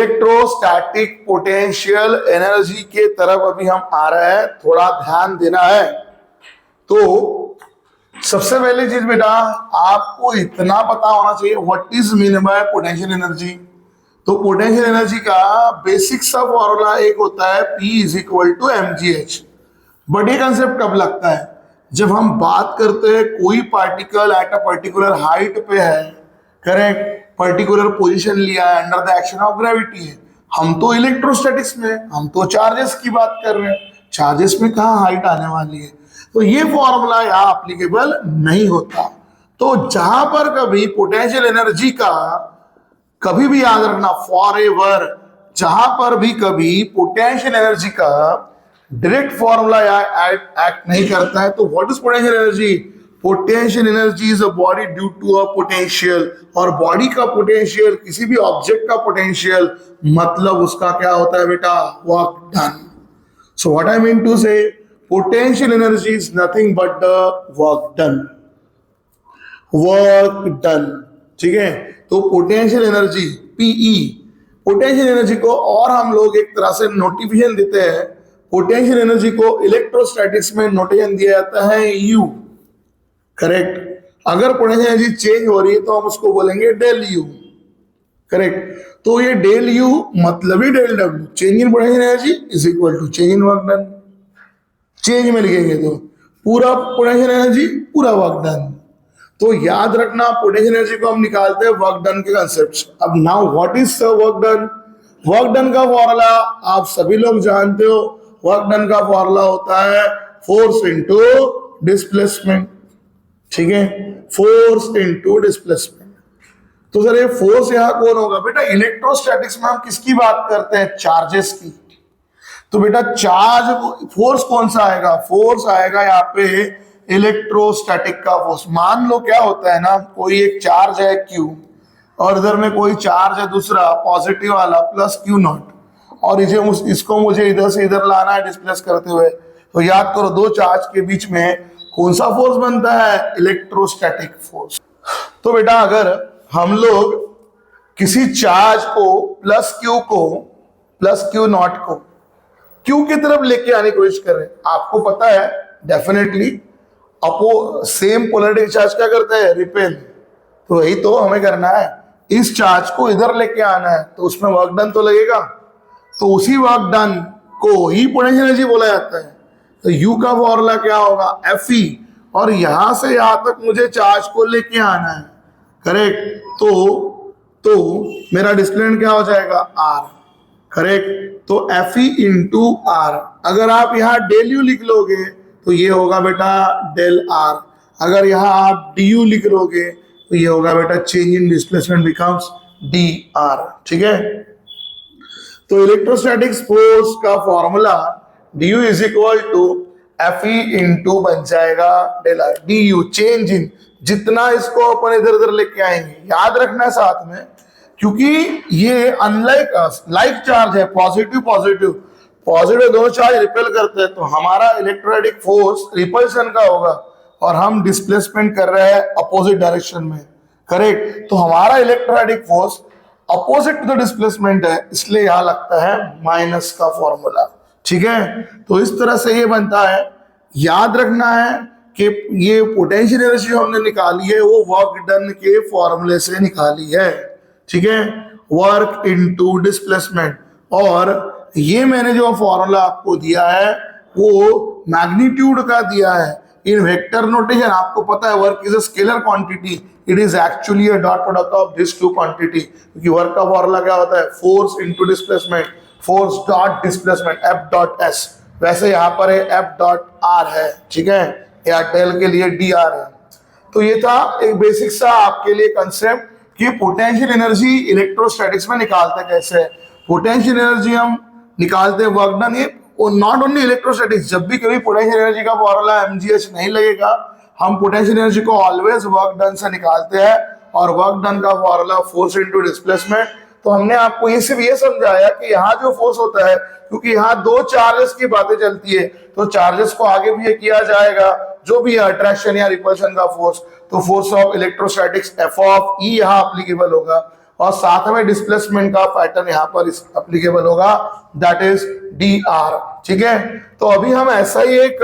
Electrostatic potential energy के तरफ अभी हम आ रहे हैं, थोड़ा ध्यान देना है। तो सबसे पहली चीज बेटा आपको इतना पता होना चाहिए what is mean by potential energy. तो पोटेंशियल एनर्जी का बेसिक सा फॉर्मूला एक होता है P is equal to mgh। But ये कंसेप्ट कब लगता है? जब हम बात करते हैं कोई particle at a particular height पे है, करेक्ट, पर्टिकुलर पोजीशन लिया है, under the action of gravity है। हम तो इलेक्ट्रोस्टैटिक्स में, हम तो चार्जेस की बात कर रहे हैं, चार्जेस में कहाँ हाइट आने वाली है। तो ये फॉर्मूला यहाँ एप्लीकेबल नहीं होता। तो जहां पर कभी पोटेंशियल एनर्जी का, कभी भी याद रखना फॉरएवर, जहां पर भी कभी पोटेंशियल एनर्जी का डायरेक्ट फॉर्मूला एक्ट नहीं करता है, तो what is potential energy? Potential energy is a body due to a potential. और बॉडी का पोटेंशियल, किसी भी ऑब्जेक्ट का पोटेंशियल, मतलब उसका क्या होता है बेटा? Work done. So what I mean to say, potential energy is nothing but the work done, work done. ठीक है, तो potential energy PE, potential energy को और हम लोग एक तरह से नोटिफिकेशन देते हैं। पोटेंशियल एनर्जी को इलेक्ट्रोस्टैटिक्स में नोटेशन दिया जाता है यू, करेक्ट। अगर पोटेंशियल एनर्जी चेंज हो रही है तो हम उसको बोलेंगे डेल यू, करेक्ट। तो ये डेल यू मतलब ही del W, change in potential energy is equal to change in work done. Change में लिखेंगे तो पूरा पोटेंशियल एनर्जी, पूरा वर्क डन। तो याद रखना पोटेंशियल एनर्जी को हम निकालते हैं वर्क डन के कंसेप्ट। अब now what is work done? Work done का फॉर्मूला आप सभी लोग जानते हो। वर्क डन का फॉर्मूला होता है फोर्स इनटू डिस्प्लेसमेंट। ठीक है, फोर्स इनटू डिस्प्लेसमेंट। तो सर ये फोर्स यहां कौन होगा? बेटा इलेक्ट्रोस्टैटिक्स में हम किसकी बात करते हैं? चार्जेस की। तो बेटा चार्ज फोर्स कौन सा आएगा? फोर्स आएगा यहाँ पे इलेक्ट्रोस्टैटिक का फोर्स। मान लो क्या होता है ना, कोई एक चार्ज है Q और इधर में कोई चार्ज है दूसरा पॉजिटिव वाला प्लस Q नॉट, और इसको मुझे इधर से इधर लाना है डिस्प्लेस करते हुए। तो याद करो दो चार्ज के बीच में कौन सा फोर्स बनता है? Electrostatic force. तो बेटा अगर हम लोग किसी चार्ज को प्लस Q नॉट को Q की तरफ लेके आने की कोशिश कर रहे हैं, आपको पता है डेफिनेटली सेम पोलैरिटी चार्ज क्या करता है? रिपेल। तो वही तो हमें करना है, इस चार्ज को इधर लेके आना है, तो उसमें वर्क डन तो लगेगा। तो उसी वर्क डन को ही पोटेंशियल एनर्जी बोला जाता है। तो U का फॉर्मूला क्या होगा? Fe। और यहां से यहां तक मुझे चार्ज को लेके आना है, करेक्ट। तो मेरा डिस्प्लेसमेंट क्या हो जाएगा? R, correct. तो Fe इंटू R। अगर आप यहाँ डेल यू लिख लोगे तो ये होगा बेटा डेल R। अगर यहाँ आप du लिख लोगे तो ये होगा बेटा change in displacement becomes dr। ठीक है, तो इलेक्ट्रोस्टैटिक्स फोर्स का formula du is equal to Fe into बन जाएगा del R। du change in, जितना इसको अपन इधर उधर लेके आएंगे, याद रखना साथ में, क्योंकि ये अनलाइक लाइक चार्ज है, पॉजिटिव पॉजिटिव पॉजिटिव दोनों चार्ज रिपेल करते हैं, तो हमारा इलेक्ट्रोस्टैटिक फोर्स रिपल्शन का होगा और हम डिस्प्लेसमेंट कर रहे हैं अपोजिट डायरेक्शन में, करेक्ट। तो हमारा electrostatic force opposite to the displacement है, इसलिए यहां लगता है माइनस का फॉर्मूला। ठीक है, तो इस तरह से ये बनता है। याद रखना है कि ये पोटेंशियल एनर्जी हमने निकाली है वो वर्क डन के फॉर्मूले से निकाली है। ठीक है, वर्क इनटू डिस्प्लेसमेंट। और ये मैंने जो फॉर्मूला आपको दिया है वो मैग्नीट्यूड का दिया है इन वेक्टर नोटेशन। आपको पता है work is a scalar quantity, it is actually a dot product of this two quantity. क्योंकि वर्क का फॉर्मूला क्या होता है? Force into displacement, force dot displacement F dot S। वैसे यहाँ पर है F डॉट R है, ठीक है, या डेल के लिए dr है। तो ये था एक बेसिक सा आपके लिए कंसेप्ट कि पोटेंशियल एनर्जी इलेक्ट्रोस्टैटिक्स में निकालते कैसे। पोटेंशियल एनर्जी हम निकालते हैं वर्क डन। ये नॉट ओनली इलेक्ट्रोस्टैटिक्स, जब भी कभी पोटेंशियल एनर्जी का फॉर्मूला mgh नहीं लगेगा, हम पोटेंशियल एनर्जी को ऑलवेज वर्क डन से निकालते हैं, और वर्क डन का फॉर्मूला फोर्स इनटू डिस्प्लेसमेंट। तो हमने आपको ये सिर्फ ये समझाया कि यहाँ जो फोर्स होता है, क्योंकि यहाँ दो चार्जेस की बातें चलती है, तो चार्जेस को आगे भी ये किया जाएगा, जो भी है अट्रैक्शन या रिपल्शन का फोर्स, तो force of electrostatics F of E यहाँ एप्लीकेबल होगा। और साथ में डिस्प्लेसमेंट का पैटर्न यहाँ पर एप्लीकेबल होगा, दैट इज dr। ठीक है, तो अभी हम ऐसा ही एक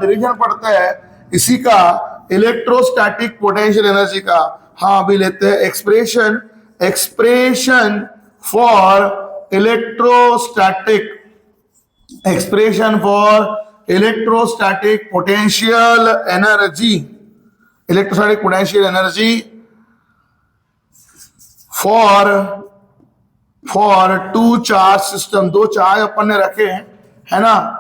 डिवीजन पढ़ते हैं इसी का, इलेक्ट्रोस्टैटिक पोटेंशियल एनर्जी का। हाँ, अभी लेते हैं expression for electrostatic potential energy, electrostatic potential energy for two charge system. दो चार्ज अपन ने रखे हैं, है ना,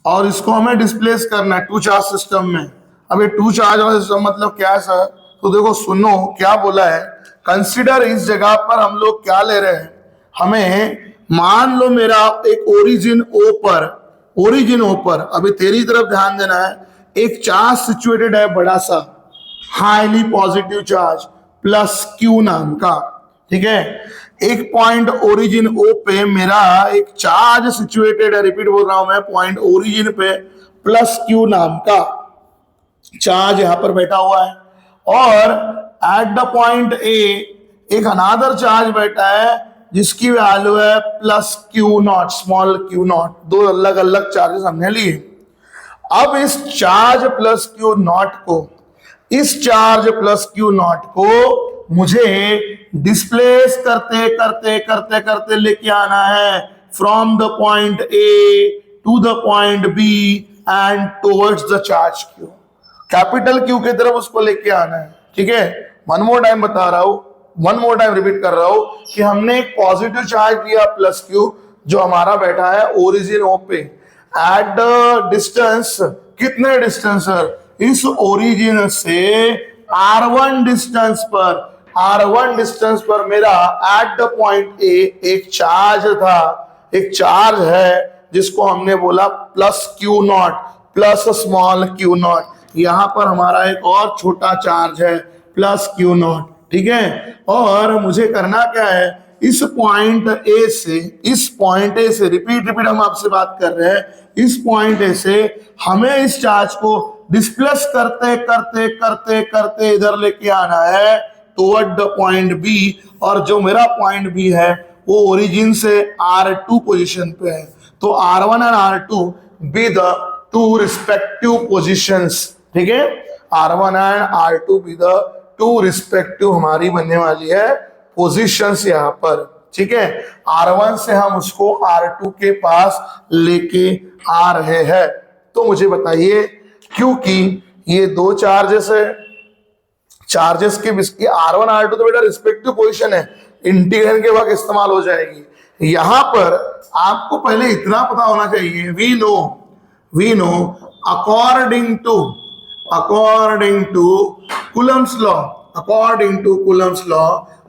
और इसको हमें डिस्प्लेस करना है टू चार्ज सिस्टम में। अब ये टू चार्ज वाला सिस्टम मतलब क्या है सर? तो देखो सुनो क्या बोला है, कंसिडर इस जगह पर हम लोग क्या ले रहे हैं, हमें मान लो मेरा एक ओरिजिन ओ पर, अभी तेरी तरफ ध्यान देना है, एक चार्ज सिचुएटेड है बड़ा सा, highly positive charge plus Q नाम का। ठीक है, एक पॉइंट ओरिजिन ओ पे मेरा एक चार्ज सिचुएटेड है, रिपीट बोल रहा हूं मैं, पॉइंट ओरिजिन पे प्लस क्यू नाम का चार्ज यहां पर बैठा हुआ है, और एट द पॉइंट ए एक अनादर चार्ज बैठा है जिसकी वैल्यू है plus Q not, small Q not. दो अलग अलग चार्जेस हमने लिए। अब इस चार्ज प्लस क्यू नॉट को मुझे डिस्प्लेस करते लेके आना है from the point A to the point B and towards the charge Q, capital Q की तरफ उसको लेके आना है। ठीक है, वन मोर टाइम रिपीट कर रहा हूं कि हमने एक पॉजिटिव चार्ज दिया प्लस क्यू, जो हमारा बैठा है ओरिजिन ओ पे, एट द डिस्टेंस, कितने डिस्टेंस सर? इस ओरिजिन से r1 डिस्टेंस पर मेरा एट द पॉइंट ए एक चार्ज है जिसको हमने बोला plus Q not, plus small Q not. यहां पर हमारा एक और छोटा चार्ज है प्लस क्यू नॉट। ठीक है, और मुझे करना क्या है, इस पॉइंट ए से रिपीट हम आपसे बात कर रहे हैं, इस पॉइंट ए से हमें इस चार्ज को डिस्प्लेस करते इधर लेके आना है टुवर्ड द पॉइंट बी, और जो मेरा पॉइंट बी है वो ओरिजिन से R2 पोजीशन पे है। तो R1 and R2 be the two respective positions. ठीक है, R1 and R2 be the two respective हमारी बनने वाली है पोजीशंस यहाँ पर। ठीक है, R1 से हम उसको R2 के पास लेके आ रहे हैं। तो मुझे बताइए, क्योंकि ये दो चार्जेस है, चार्जेस के R1 R2 तो बेटा रिस्पेक्टिव पोजीशन है, इंटीग्रेशन के वक्त इस्तेमाल हो जाएगी। यहां पर आपको पहले इतना पता होना चाहिए, we know according to Coulomb's law,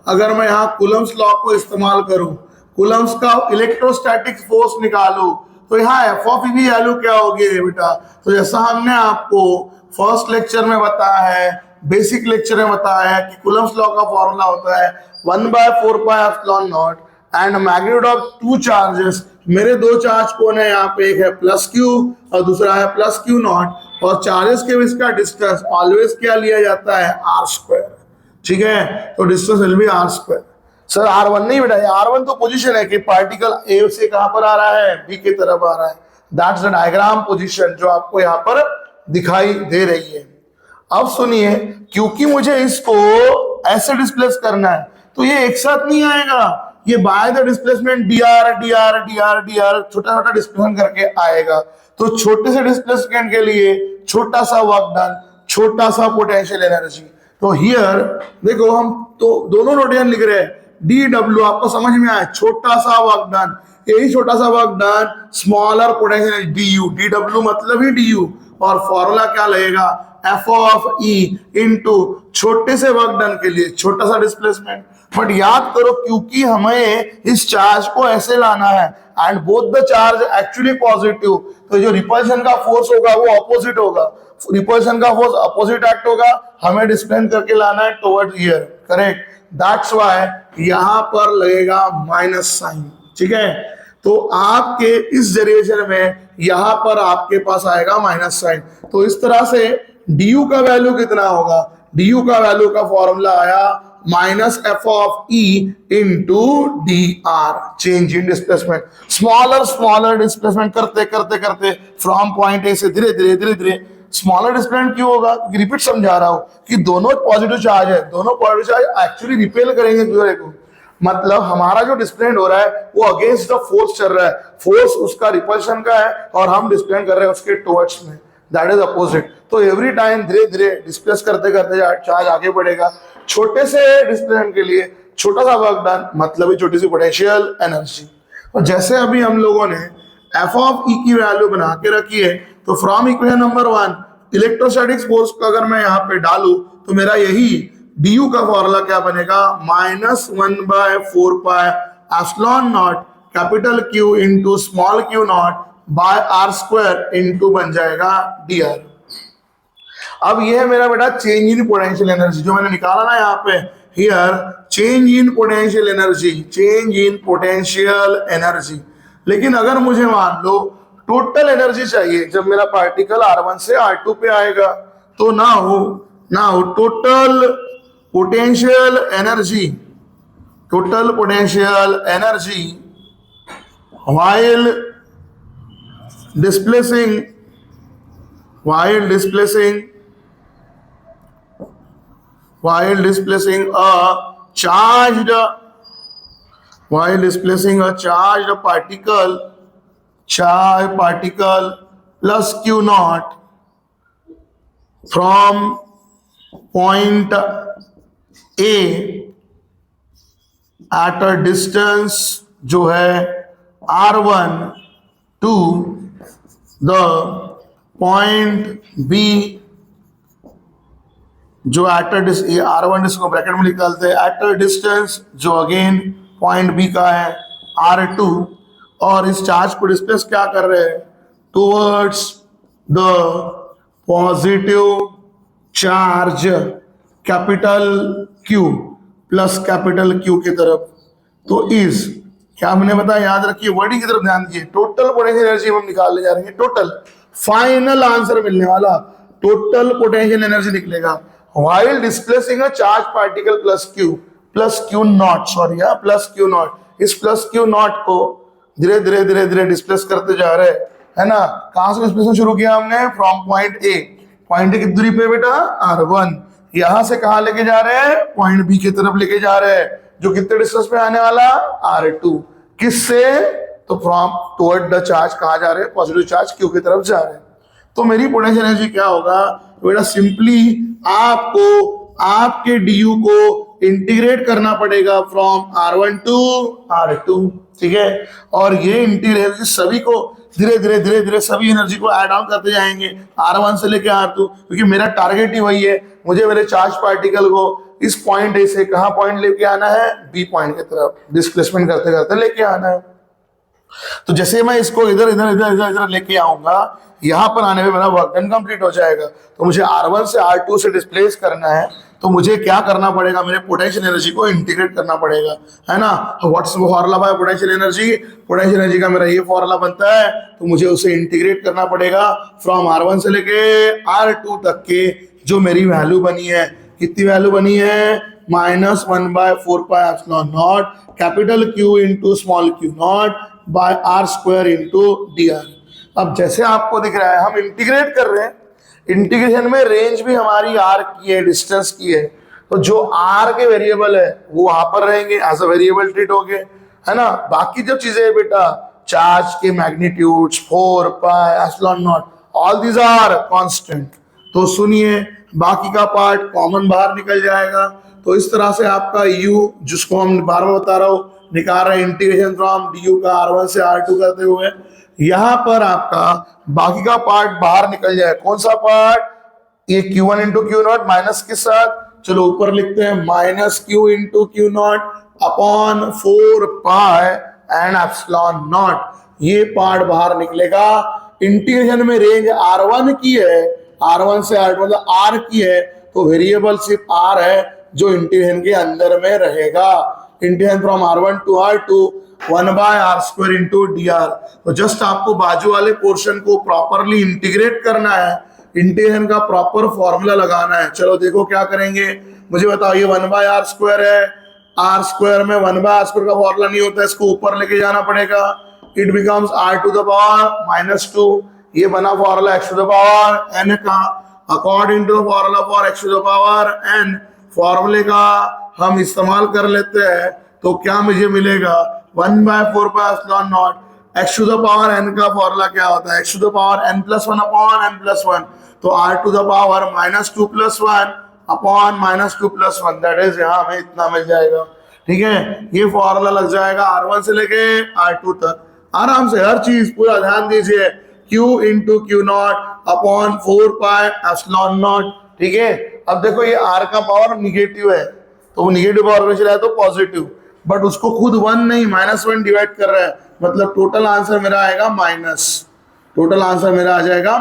अगर मैं यहाँ कूलम्स लॉ को इस्तेमाल करूं, कूलम्स का इलेक्ट्रोस्टैटिक फोर्स निकालूं, तो यहाँ एफ ऑफ ई की वैल्यू क्या होगी बेटा? तो जैसा हमने आपको फर्स्ट लेक्चर में बताया है, बेसिक लेक्चर में बताया है कि कूलम्स लॉ का फॉर्मूला होता है 1/4πε0 and magnitude of two charges. मेरे दो चार्ज कौन है यहाँ पे, एक है प्लस क्यू और दूसरा है प्लस क्यू नॉट, और चार्जेस के बीच का डिस्टेंस ऑलवेज क्या लिया जाता है, r²। ठीक है, तो distance will be r²। Sir R1 नहीं बेटा, R1 तो पोजीशन है कि पार्टिकल A से कहां पर आ रहा है, B की तरफ आ रहा है। दैट्स द डायग्राम पोजीशन जो आपको यहाँ पर दिखाई दे रही है। अब सुनिए, क्योंकि मुझे इसको ऐसे डिस्प्लेस करना है तो ये एक साथ नहीं आएगा, ये बाय द डिस्प्लेसमेंट dr छोटा छोटा डिस्प्लेसमेंट करके आएगा। तो छोटे से डिस्प्लेसमेंट के लिए छोटा सा वर्क डन, छोटा सा पोटेंशियल एनर्जी। तो हियर देखो, हम तो दोनों नोटेशन लिख रहे हैं, dw आपको समझ में आया, छोटा सा वर्क डन, यही छोटा सा work done, smaller potential du, dw मतलब ही du, और फॉर्मूला क्या लगेगा, एफ ऑफ ई इंटू छोटे से वर्क डन के लिए छोटा सा डिस्प्लेसमेंट। बट याद करो, क्योंकि हमें इस चार्ज को ऐसे लाना है and both the charge actually positive, तो जो रिपल्शन का फोर्स होगा वो ऑपोजिट होगा, रिपल्शन का फोर्स ऑपोजिट एक्ट होगा, हमें डिस्प्लेस करके लाना है toward here, correct. That's why यहां पर लगेगा माइनस साइन। ठीक है, तो आपके इस डेरिवेशन में यहां पर आपके पास आएगा माइनस साइन। तो इस तरह से du का वैल्यू कितना होगा, du का वैल्यू का फॉर्मूला आया minus F of E into D R, change in displacement. Smaller smaller displacement करते करते करते फ्रॉम पॉइंट ए से धीरे धीरे धीरे धीरे स्मॉलर डिस्प्लेसमेंट क्यों होगा? रिपीट समझा रहा हूं कि दोनों पॉजिटिव चार्ज है, दोनों पॉजिटिव चार्ज एक्चुअली रिपेल करेंगे दूसरे को। मतलब हमारा जो डिस्प्लेसमेंट हो रहा है वो अगेंस्ट द फोर्स चल रहा है, फोर्स उसका रिपल्शन का है और हम डिस्प्लेसमेंट कर रहे हैं उसके टुवर्ड्स में, दैट इज अपोजिट। तो एवरी टाइम धीरे धीरे डिस्प्लेस करते करते चार्ज आगे बढ़ेगा। छोटे से डिस्प्लेसमेंट के लिए छोटा सा वर्क डन, मतलब छोटी सी पोटेंशियल एनर्जी। और जैसे अभी हम लोगों ने एफ ऑफ ई की वैल्यू बना के रखी है, तो from equation number 1 electrostatic force को अगर मैं यहाँ पे डालू तो मेरा यही du का फॉर्मूला क्या बनेगा? -1/4 epsilon naught capital Q into small q naught by R square into बन जाएगा dr। अब ये है मेरा बेटा चेंज इन पोटेंशियल एनर्जी जो मैंने निकाला ना यहाँ पे, here change in potential energy, change in potential energy. लेकिन अगर मुझे मान लो टोटल एनर्जी चाहिए जब मेरा पार्टिकल R1 से R2 पे आएगा, तो ना हो total potential energy, total potential energy while displacing a charged particle plus q naught from point A at a distance जो है R1 to the point B, जो एट अ R1 इसको ब्रैकेट में निकालते हैं, एट अ डिस्टेंस जो again point B का है R2, और इस चार्ज को डिस्प्लेस क्या कर रहे हैं? Towards the positive charge capital Q plus capital Q की तरफ। तो इज क्या हमने बताया, याद रखिए वर्डिंग की तरफ ध्यान दीजिए। टोटल पोटेंशियल एनर्जी हम निकालने जा रहे हैं, टोटल फाइनल आंसर मिलने वाला टोटल पोटेंशियल एनर्जी निकलेगा while displacing a charge particle plus Q not, sorry plus Q not. इस प्लस क्यू नॉट को धीरे धीरे धीरे धीरे डिस्प्लेस करते जा रहे हैं, है ना। कहां से डिस्प्लेसमेंट शुरू किया हमने? From point A. Point A की दूरी पे बेटा R1, यहां से कहां लेके जा रहे हैं? पॉइंट बी की तरफ लेके जा रहे हैं, जो कितने डिस्टेंस पे आने वाला? R2। किससे? तो फ्रॉम टुवर्ड द चार्ज कहा जा रहे हैं? पॉजिटिव चार्ज Q की तरफ जा रहे हैं। तो मेरी पोटेंशियल एनर्जी क्या होगा बेटा? सिंपली आपको आपके du को इंटीग्रेट करना पड़ेगा फ्रॉम R1 टू R2, ठीक है। और ये इंटीग्रेट सभी को धीरे धीरे धीरे धीरे सभी एनर्जी को ऐड ऑन करते जाएंगे R1 से लेके R2, क्योंकि मेरा टारगेट ही वही है, मुझे मेरे चार्ज पार्टिकल को इस पॉइंट ए से कहां पॉइंट लेके आना है? बी पॉइंट की तरफ डिस्प्लेसमेंट करते करते लेके आना है। तो जैसे मैं इसको इधर इधर इधर इधर इधर लेके आऊंगा, यहां पर आने में मेरा वर्क डन कंप्लीट हो जाएगा। तो मुझे R1 से R2 से डिस्प्लेस करना है, तो मुझे क्या करना पड़ेगा? मेरे पोटेंशियल एनर्जी को इंटीग्रेट करना पड़ेगा, है ना। What's formula bye potential energy? Potential energy का मेरा ये फॉर्मूला बनता है, तो मुझे उसे इंटीग्रेट करना पड़ेगा फ्रॉम R1 से लेके R2 तक के जो मेरी वैल्यू बनी है। कितनी वैल्यू बनी है? -1/4 epsilon naught capital Q into small q naught by R square into dr। अब जैसे आपको दिख रहा है हम इंटीग्रेट कर रहे हैं, इंटीग्रेशन में रेंज भी हमारी R की है, डिस्टेंस की है, तो जो R के वेरिएबल है वो वहां पर रहेंगे, एज अ वेरिएबल ट्रीट हो गए, है ना। बाकी जो चीजें है बेटा, चार्ज के magnitudes 4 pi epsilon naught, all these are constant. तो सुनिए, बाकी का पार्ट कॉमन बाहर निकल जाएगा। तो इस तरह से आपका u, जिसको हम बार बार बता रहा हूं, निकाल रहे हैं इंटीग्रेशन फ्रॉम du का R1 से R2 करते हुए, यहां पर आपका बाकी का पार्ट बाहर निकल जाए। कौन सा पार्ट? ये Q1 into Q not minus के साथ, चलो ऊपर लिखते हैं -Q into Q not upon 4 pi and epsilon not. ये पार्ट बाहर निकलेगा। इंटीग्रेशन में रेंज R1 की है, R1 से R2 मतलब R की है, तो वेरिएबल सिर्फ R है जो इंटीग्रेशन के अंदर में रहेगा। Integration from R1 to R2 1/R square into dr। तो जस्ट आपको बाजू वाले पोर्शन को प्रॉपरली इंटीग्रेट करना है, इंटीग्रेशन का प्रॉपर फॉर्मूला लगाना है। चलो देखो क्या करेंगे, मुझे बताओ, ये 1/r² है, r² में 1/r² का फॉर्मूला नहीं होता, इसको ऊपर लेके जाना पड़ेगा, इट बिकम्स r⁻²। ये बना फॉर्मूला x⁻n का, according to formula for x⁻n फॉर्मूले का हम इस्तेमाल कर लेते हैं, तो क्या मुझे मिलेगा 1/4πε0। x⁻n का फॉर्मूला क्या होता है, x⁻n+1/n+1, तो r⁻²+1 अपॉन -2+1, दैट इज यहाँ हमें इतना मिल जाएगा। ठीक है, ये फॉर्मूला लग जाएगा r1 से लेके r2 तक, आराम से हर चीज पूरा ध्यान दीजिए, q इंटू Q0 अपॉन 4πε0। ठीक है, अब देखो ये r का पावर निगेटिव है, तो वो निगेटिव पावर में चला है तो पॉजिटिव, बट उसको खुद 1 नहीं -1 डिवाइड कर रहा है, मतलब टोटल आंसर मेरा आएगा माइनस, टोटल आंसर मेरा आ जाएगा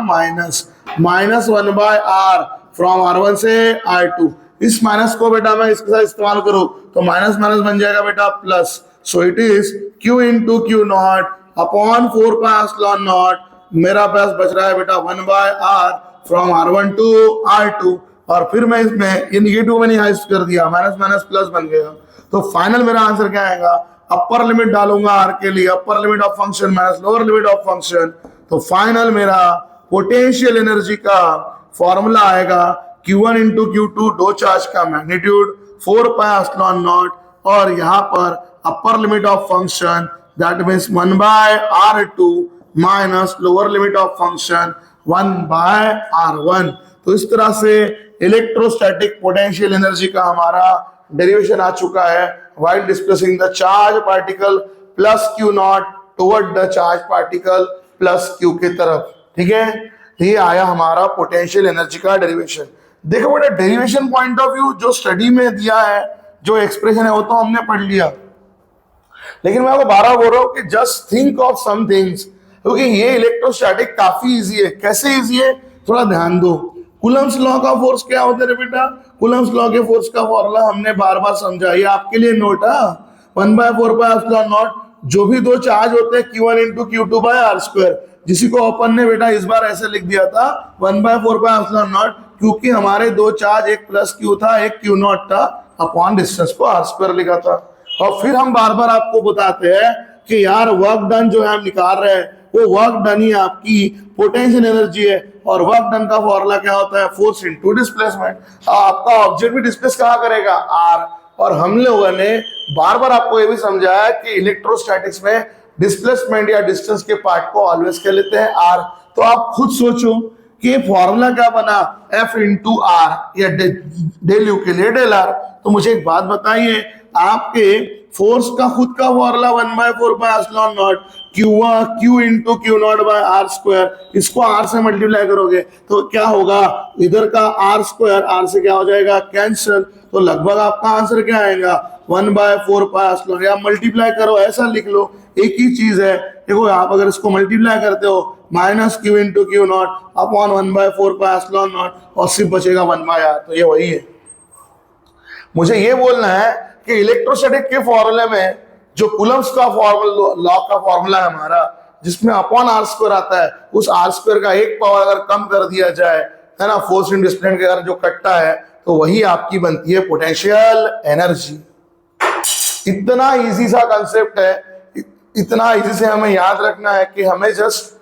-1/r फ्रॉम r1 से r2। इस माइनस को बेटा मैं इसके साथ इस्तेमाल करूं तो माइनस माइनस बन जाएगा बेटा plus, so it is q into Q0 upon 4πε0। मेरा पास बच रहा है बेटा 1/r from r1 to r2, और फिर मैं इसमें ये निगेटिव मैंने यहाँ कर दिया, माइनस माइनस प्लस बन गया, तो फाइनल मेरा आंसर क्या आएगा, अपर लिमिट डालूंगा r के लिए, upper limit of function minus lower limit of function, तो फाइनल मेरा पोटेंशियल एनर्जी का फॉर्मूला आएगा Q1 इंटू Q2, दो चार्ज का मैग्नीट्यूड 4πε0, और यहाँ पर upper limit of function that means 1/r2 minus lower limit of function 1/r1। तो इस तरह से इलेक्ट्रोस्टैटिक पोटेंशियल एनर्जी का हमारा डेरिवेशन आ चुका है, while displacing the charge particle plus Q0 toward the charge particle plus Q के तरफ। ठीक है, ये आया हमारा पोटेंशियल एनर्जी का डेरिवेशन। देखो बेटा, डेरिवेशन पॉइंट ऑफ व्यू जो स्टडी में दिया है, जो एक्सप्रेशन है वो तो हमने पढ़ लिया, लेकिन मैं आपको बारह बोल रहा हूं कि just think of some things, क्योंकि ये इलेक्ट्रोस्टैटिक काफी इजी है। कैसे इजी है, थोड़ा ध्यान दो। कूलम्स लॉ का फोर्स क्या होता है बेटा, कूलम्स लॉ के फोर्स का फॉर्मूला हमने बार बार समझा, ये आपके लिए नोट है, 1/4πε0, जो भी दो चार्ज होते हैं Q1 इंटू Q2/r², जिसी को अपन ने बेटा इस बार ऐसे लिख दिया था 1/4πε0, क्योंकि हमारे दो चार्ज, एक प्लस Q था एक Q0 था, अपॉन डिस्टेंस को r² लिखा था। और फिर हम बार बार आपको बताते हैं कि यार वर्क डन जो है हम निकाल रहे हैं, वो वर्क डन ही आपकी पोटेंशियल एनर्जी है, और वर्क डन का फॉर्मूला क्या होता है, फोर्स इनटू डिस्प्लेसमेंट। आपका ऑब्जेक्ट भी डिस्प्लेस कहाँ करेगा, r। और हम लोगों ने बार बार आपको ये भी समझाया कि इलेक्ट्रोस्टैटिक्स में डिस्प्लेसमेंट या डिस्टेंस के पार्ट को ऑलवेज कर लेते हैं r। तो आप खुद सोचो कि फॉर्मूला क्या बना, F इंटू आर, या डेल यू के लिए डेल r। तो मुझे एक बात बताइए, आपके फोर्स का खुद का फॉर्मूला 1/4πε0 Q इंटू Q0/r², इसको r से मल्टीप्लाई करोगे तो क्या होगा, इधर का r², r से क्या हो जाएगा कैंसिल, तो लगभग आपका आंसर क्या आएगा 1/4πε0, या मल्टीप्लाई करो, ऐसा लिख लो, एक ही चीज है। देखो आप अगर इसको मल्टीप्लाई करते हो -Q इंटू Q0 अपॉन 1/4πε0, और सिर्फ बचेगा 1/r, तो ये वही है। मुझे ये बोलना है कि इलेक्ट्रोस्टैटिक के फॉर्मूले में जो कूलम्स का फॉर्मूला, लॉ का फॉर्मूला है हमारा, जिसमें अपॉन r² आता है, उस r² का एक पावर अगर कम कर दिया जाए, है ना, फोर्स इन डिस्प्लेसमेंट के अगर जो कटता है, तो वही आपकी बनती है पोटेंशियल एनर्जी। इतना इजी सा कंसेप्ट है, इतना इजी से हमें याद रखना है कि हमें जस्ट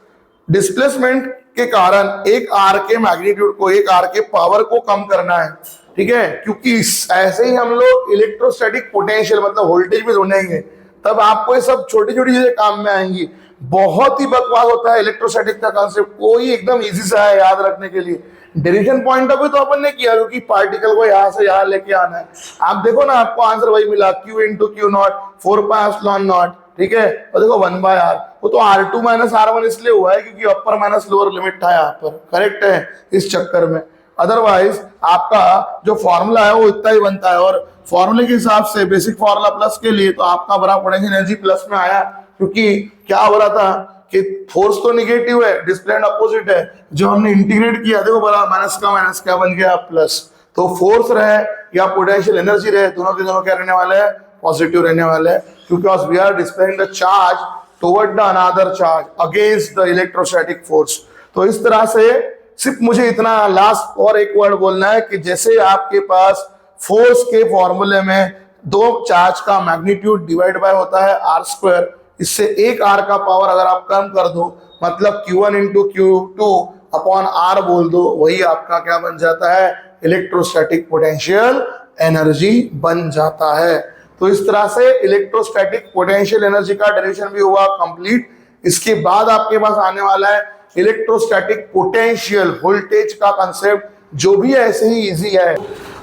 डिस्प्लेसमेंट के कारण एक r के मैग्नीट्यूड को, एक r के पावर को कम करना है। ठीक है, क्योंकि ऐसे ही हम लोग इलेक्ट्रोस्टैटिक पोटेंशियल मतलब वोल्टेज भी ढूंढेंगे, तब आपको ये सब छोटी छोटी चीजें काम में आएंगी। बहुत ही बकवास होता है इलेक्ट्रोस्टैटिक का कंसेप्ट, कोई एकदम इजी सा है याद रखने के लिए। डेरिवेशन पॉइंट ऑफ व्यू तो अपन ने किया, क्योंकि पार्टिकल को यहाँ से यहाँ लेके आना है। आप देखो ना, आपको आंसर वही मिला, Q इंटू Q0 4πε0। ठीक है, और देखो 1/r, वो तो r2 माइनस r1 इसलिए हुआ है क्योंकि अपर माइनस लोअर लिमिट था यहाँ पर, करेक्ट है इस चक्कर में। अदरवाइज आपका जो फॉर्मूला है वो इतना ही बनता है, और फॉर्मूले के हिसाब से बेसिक फॉर्मूला प्लस के लिए तो आपका बड़ा पोटेंशियल एनर्जी प्लस में आया, क्योंकि क्या हो रहा था कि फोर्स तो निगेटिव है, डिस्प्लेसमेंट अपोजिट है, जो हमने इंटीग्रेट किया, देखो बड़ा माइनस का माइनस क्या बन गया प्लस। तो फोर्स रहे या पोटेंशियल एनर्जी रहे, दोनों के दोनों क्या रहने वाले हैं, पॉजिटिव रहने वाले हैं, क्योंकि we are displaying the charge toward the another charge against the electrostatic force. तो इस तरह से सिर्फ मुझे इतना लास्ट और एक वर्ड बोलना है कि जैसे आपके पास फोर्स के फॉर्मूले में दो चार्ज का मैग्नीट्यूड डिवाइड बाय होता है आर स्क्वायर, इससे एक आर का पावर अगर आप कम कर दो मतलब Q1 into Q2 upon are बोल दो, वही आपका क्या बन जाता है, इलेक्ट्रोस्टैटिक पोटेंशियल एनर्जी बन जाता है। तो इस तरह से इलेक्ट्रोस्टैटिक पोटेंशियल एनर्जी का डेरिवेशन भी हुआ कंप्लीट। इसके बाद आपके पास आने वाला है इलेक्ट्रोस्टैटिक पोटेंशियल वोल्टेज का कंसेप्ट, जो भी ऐसे ही इजी है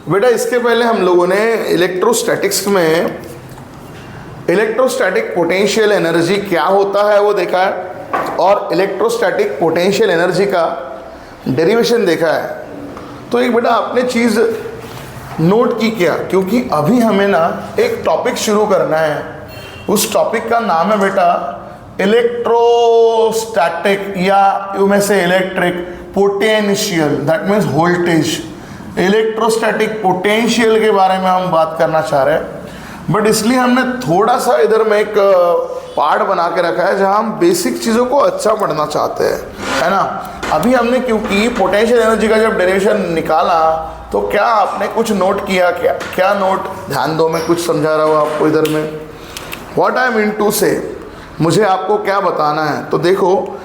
बेटा। इसके पहले हम लोगों ने इलेक्ट्रोस्टैटिक्स में इलेक्ट्रोस्टैटिक पोटेंशियल एनर्जी क्या होता है वो देखा है, और इलेक्ट्रोस्टैटिक पोटेंशियल एनर्जी का डेरिवेशन देखा है। तो एक बेटा आपने चीज़ नोट की क्या, क्योंकि अभी हमें ना एक टॉपिक शुरू करना है, उस टॉपिक का नाम है बेटा इलेक्ट्रोस्टैटिक या यू में से electric potential, that means voltage. Electrostatic potential के बारे में हम बात करना चाह रहे हैं, बट इसलिए हमने थोड़ा सा इधर में एक पार्ट बना के रखा है जहां हम बेसिक चीज़ों को अच्छा पढ़ना चाहते हैं, है ना। अभी हमने क्योंकि पोटेंशियल एनर्जी का जब डेरिवेशन निकाला तो क्या आपने कुछ नोट किया, क्या नोट, ध्यान दो मैं कुछ समझा रहा हूँ आपको इधर में। व्हाट आई मीन टू से, मुझे आपको क्या बताना है, तो देखो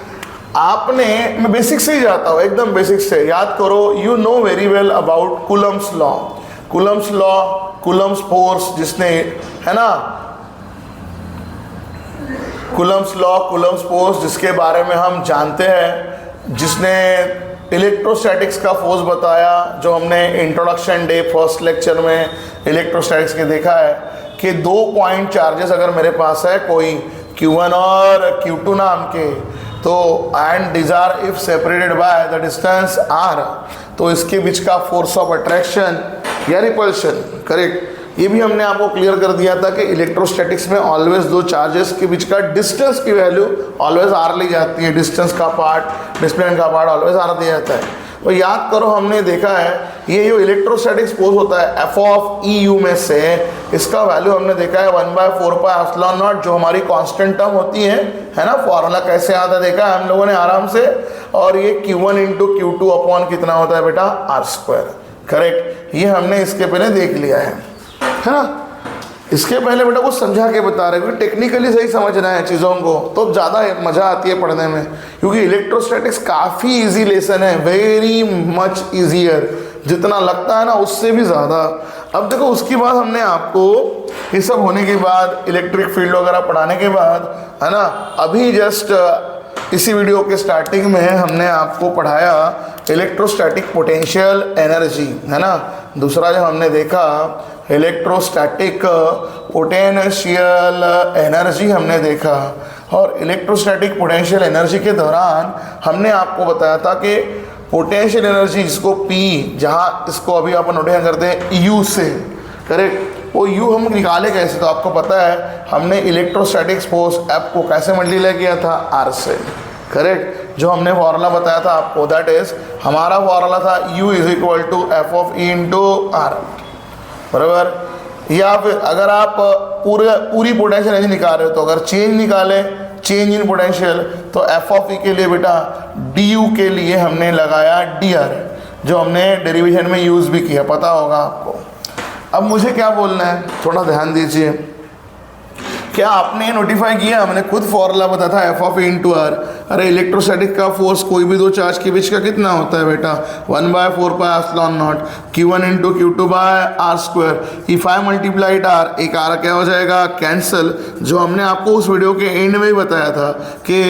आपने, मैं बेसिक से ही जाता हूँ, एकदम बेसिक से याद करो। You know very well about Coulomb's law, Coulomb's law, Coulomb's force, जिसने, है ना, कूलम्स लॉ, कूलम्स फोर्स जिसके बारे में हम जानते हैं, जिसने इलेक्ट्रोस्टैटिक्स का फोर्स बताया, जो हमने इंट्रोडक्शन डे फर्स्ट लेक्चर में इलेक्ट्रोस्टैटिक्स के देखा है कि 2 पॉइंट चार्जेस अगर मेरे पास है कोई Q1 और Q2 नाम के, तो and these are if separated by the distance r, तो इसके बीच का फोर्स ऑफ अट्रैक्शन या रिपल्शन, करेक्ट, ये भी हमने आपको क्लियर कर दिया था कि इलेक्ट्रोस्टैटिक्स में ऑलवेज दो चार्जेस के बीच का डिस्टेंस की वैल्यू ऑलवेज आर ली जाती है, डिस्टेंस का पार्ट, डिस्प्लेसमेंट का पार्ट ऑलवेज आर दिया जाता है। तो याद करो हमने देखा है ये जो इलेक्ट्रोस्टैटिक्स फोर्स होता है एफ ऑफ ई यू में से, इसका वैल्यू हमने देखा है 1/4πε0, जो हमारी कांस्टेंट टर्म होती है ना। फॉर्मूला कैसे आता है देखा है हम लोगों ने आराम से, और ये Q1 इंटू Q2 अपॉन कितना होता है बेटा, आर स्क्वायर, करेक्ट। ये हमने इसके पहले देख लिया है ना। इसके पहले बेटा कुछ समझा के बता रहे, क्योंकि टेक्निकली सही समझना है चीज़ों को तो ज़्यादा मज़ा आती है पढ़ने में, क्योंकि इलेक्ट्रोस्टैटिक्स काफ़ी इजी लेसन है, वेरी मच इजियर, जितना लगता है ना उससे भी ज़्यादा। अब देखो उसके बाद हमने आपको ये सब होने के बाद, इलेक्ट्रिक फील्ड वगैरह पढ़ाने के बाद, है ना, अभी जस्ट इसी वीडियो के स्टार्टिंग में हमने आपको पढ़ाया इलेक्ट्रोस्टैटिक पोटेंशियल एनर्जी, है ना। दूसरा जो हमने देखा इलेक्ट्रोस्टैटिक पोटेंशियल एनर्जी हमने देखा, और इलेक्ट्रोस्टैटिक पोटेंशियल एनर्जी के दौरान हमने आपको बताया था कि पोटेंशियल एनर्जी जिसको P, जहाँ इसको अभी आप नोटेशन करते हैं U से, करेक्ट, वो U हम निकाले कैसे, तो आपको पता है हमने इलेक्ट्रोस्टैटिक फोर्स F को कैसे मल्टीप्लाई किया था, R से, करेक्ट। जो हमने फॉर्मूला बताया था आपको, दैट इज हमारा फॉर्मूला था U is equal to F of E into R, बराबर। या फिर अगर आप पूरी पोटेंशियल एनर्जी निकाल रहे हो, तो अगर चेंज निकाले, चेंज इन पोटेंशियल, तो एफ ऑफ ई के लिए बेटा डी यू के लिए हमने लगाया डी आर, जो हमने डेरिवेशन में यूज़ भी किया, पता होगा आपको। अब मुझे क्या बोलना है, थोड़ा ध्यान दीजिए। क्या आपने नोटिफाई किया, हमने खुद फॉर्मूला बताया था F of E into R. अरे इलेक्ट्रोस्टैटिक का फोर्स कोई भी दो चार्ज के बीच का कितना होता है बेटा, 1/4πε0 Q1 into Q2 by R square. If I multiplied R, एक आर क्या हो जाएगा, कैंसिल, जो हमने आपको उस वीडियो के एंड में ही बताया था कि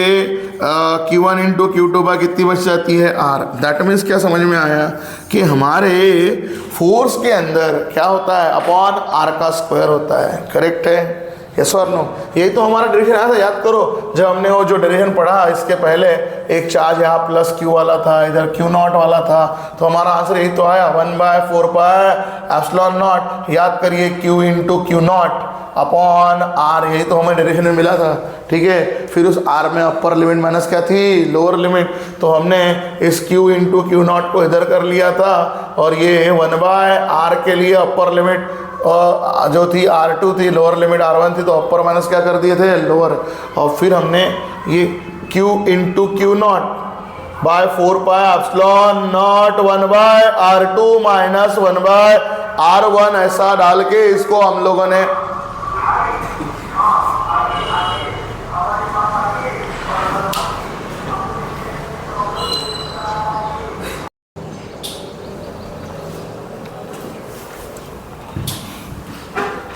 Q1 इंटू Q2 बाय कितनी बच जाती है, आर। दैट मीन्स क्या समझ में आया कि हमारे फोर्स के अंदर क्या होता है, अपॉन आर का स्क्वायर होता है, करेक्ट है, यस और नो। यही तो हमारा डेरिवेशन आया था, याद करो जब हमने वो जो डेरिवेशन पढ़ा इसके पहले, एक चार्ज यहाँ प्लस Q वाला था, इधर Q0 वाला था, तो हमारा आंसर यही तो आया 1/4πε0, याद करिए Q into Q0 upon are, यही तो हमें डेरिवेशन में मिला था, ठीक है। फिर उस आर में अपर लिमिट माइनस क्या थी, लोअर लिमिट, तो हमने इस Q इंटू Q0 को इधर कर लिया था, और ये 1/r के लिए अपर लिमिट जो थी R2 थी, लोअर लिमिट R1 थी, तो अपर माइनस क्या कर दिए थे, लोअर, और फिर हमने ये Q into Q0 by 4 pi epsilon naught 1 by R2 minus 1 by R1 ऐसा डाल के इसको हम लोगों ने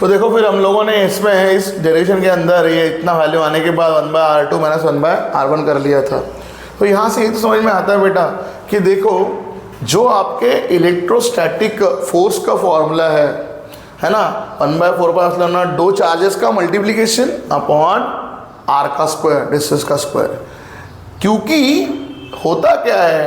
तो देखो फिर हम लोगों ने इसमें इस डेरिवेशन के अंदर ये इतना वैल्यू आने के बाद 1 by R2 minus 1 by R1 कर लिया था। तो यहाँ से ये तो समझ में आता है बेटा कि देखो जो आपके इलेक्ट्रोस्टैटिक फोर्स का फॉर्मूला है ना, 1 बाय 4 पाई एप्सिलॉन नॉट दो चार्जेस का मल्टीप्लीकेशन अपॉन R का स्क्वायर डिस्टेंस का स्क्वायर। क्योंकि होता क्या है,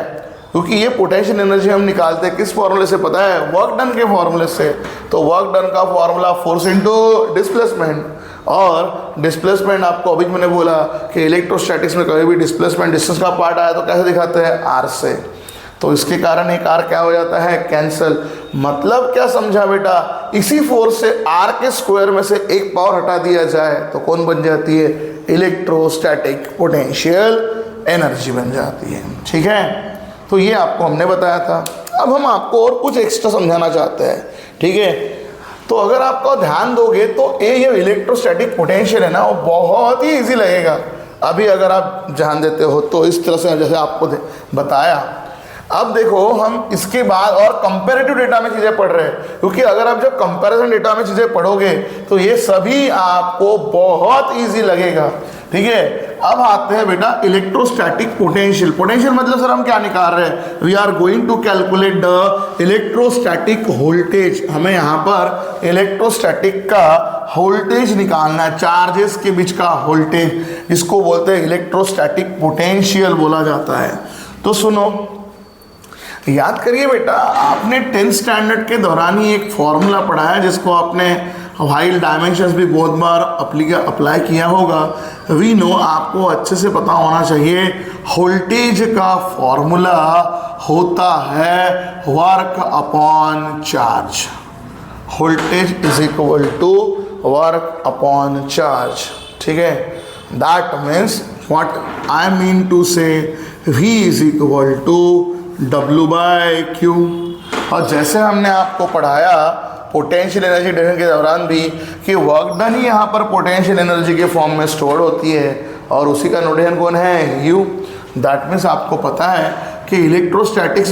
क्योंकि ये पोटेंशियल एनर्जी हम निकालते हैं किस फॉर्मूले से पता है, वर्क डन के फॉर्मूले से। तो वर्क डन का फॉर्मूला फोर्स इनटू डिस्प्लेसमेंट, और डिस्प्लेसमेंट आपको अभी मैंने बोला कि इलेक्ट्रोस्टैटिक्स में कभी भी डिस्प्लेसमेंट डिस्टेंस का पार्ट आया तो कैसे दिखाते हैं, आर से। तो इसके कारण एक आर क्या हो जाता है, कैंसल। मतलब क्या समझा बेटा, इसी फोर्स से आर के स्क्वायर में से एक पावर हटा दिया जाए तो कौन बन जाती है, इलेक्ट्रोस्टैटिक पोटेंशियल एनर्जी बन जाती है। ठीक है, तो ये आपको हमने बताया था। अब हम आपको और कुछ एक्स्ट्रा समझाना चाहते हैं। ठीक है, तो अगर आपको ध्यान दोगे तो ये इलेक्ट्रोस्टैटिक पोटेंशियल है ना, वो बहुत ही इजी लगेगा। अभी अगर आप ध्यान देते हो तो इस तरह से जैसे आपको बताया। अब देखो हम इसके बाद और कंपैरेटिव डेटा में चीज़ें पढ़ रहे हैं, क्योंकि अगर आप जब कंपैरिजन डेटा में चीज़ें पढ़ोगे तो ये सभी आपको बहुत इजी लगेगा। ठीक है, अब आते हैं बेटा इलेक्ट्रोस्टैटिक पोटेंशियल। पोटेंशियल मतलब सर हम क्या निकाल रहे हैं, we are going to calculate the electrostatic voltage. हमें यहाँ पर इलेक्ट्रोस्टैटिक का वोल्टेज निकालना है, चार्जेस के बीच का वोल्टेज, जिसको बोलते हैं इलेक्ट्रोस्टैटिक पोटेंशियल बोला जाता है। तो सुनो, याद करिए बेटा, आपने 10th स्टैंडर्ड के दौरान ही एक फॉर्मूला पढ़ा है जिसको आपने व्हाइल डायमेंशंस भी बहुत बार अप्लाई किया होगा। वी नो, आपको अच्छे से पता होना चाहिए, वोल्टेज का फॉर्मूला होता है work upon charge. Voltage is equal to work upon charge. ठीक है, that means what I mean to say, V is equal to W by Q। और जैसे हमने आपको पढ़ाया पोटेंशियल एनर्जी डेरिवेशन के दौरान भी कि वर्क डन ही यहाँ पर पोटेंशियल एनर्जी के फॉर्म में स्टोर होती है, और उसी का नोटेशन कौन है, U। दैट मीन्स आपको पता है कि इलेक्ट्रोस्टैटिक्स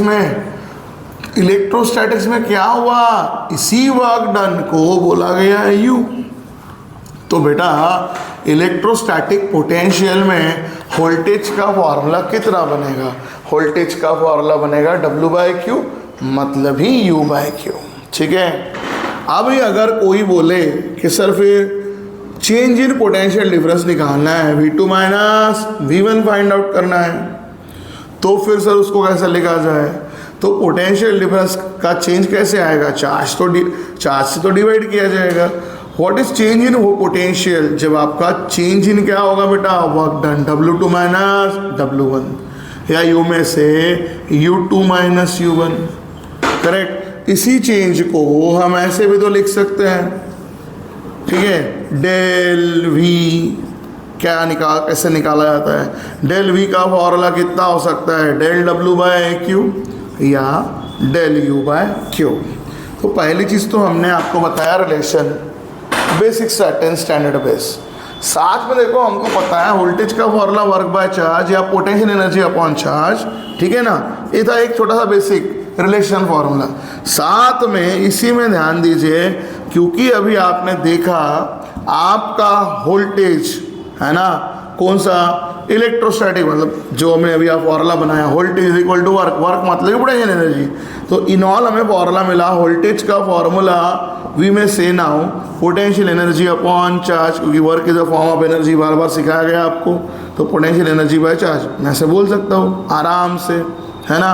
में क्या हुआ, इसी वर्क डन को बोला गया है U। तो बेटा इलेक्ट्रोस्टैटिक पोटेंशियल में वोल्टेज का फॉर्मूला कितना बनेगा, वोल्टेज का फॉर्मूला बनेगा W बाय Q, मतलब ही U बाय Q। ठीक है, अब अगर कोई बोले कि सर फिर चेंज इन पोटेंशियल डिफरेंस निकालना है, V2 minus V1 find out करना है, तो फिर सर उसको कैसे लिखा जाए। तो पोटेंशियल डिफरेंस का चेंज कैसे आएगा, चार्ज से तो डिवाइड किया जाएगा। What is change in potential, जब आपका चेंज इन क्या होगा बेटा, work done, W2 minus W1, या U में से U2 माइनस U1। करेक्ट, इसी चेंज को हम ऐसे भी तो लिख सकते हैं। ठीक है, डेल V कैसे निकाला जाता है, डेल V का फॉर्मूला कितना हो सकता है, डेल W बाय Q या डेल U बाय Q। तो पहली चीज़ तो हमने आपको बताया relation, basic 10th standard base. साथ में देखो हमको पता है वोल्टेज का फॉर्मूला वर्क बाय चार्ज या पोटेंशियल एनर्जी अपॉन चार्ज। ठीक है ना, ये था एक छोटा सा बेसिक रिलेशन फॉर्मूला। साथ में इसी में ध्यान दीजिए, क्योंकि अभी आपने देखा आपका वोल्टेज है ना, कौन सा, इलेक्ट्रोस्टैटिक, मतलब जो हमने अभी आप फॉर्मूला बनाया, voltage is equal to work, work मतलब पोटेंशियल एनर्जी। तो इन ऑल हमें फॉर्मूला मिला, वोल्टेज का फॉर्मूला वी में से now potential energy upon charge, क्योंकि work is a form of energy, बार बार सिखाया गया आपको। तो पोटेंशियल एनर्जी बाय चार्ज मैं ऐसे बोल सकता हूँ आराम से, है ना।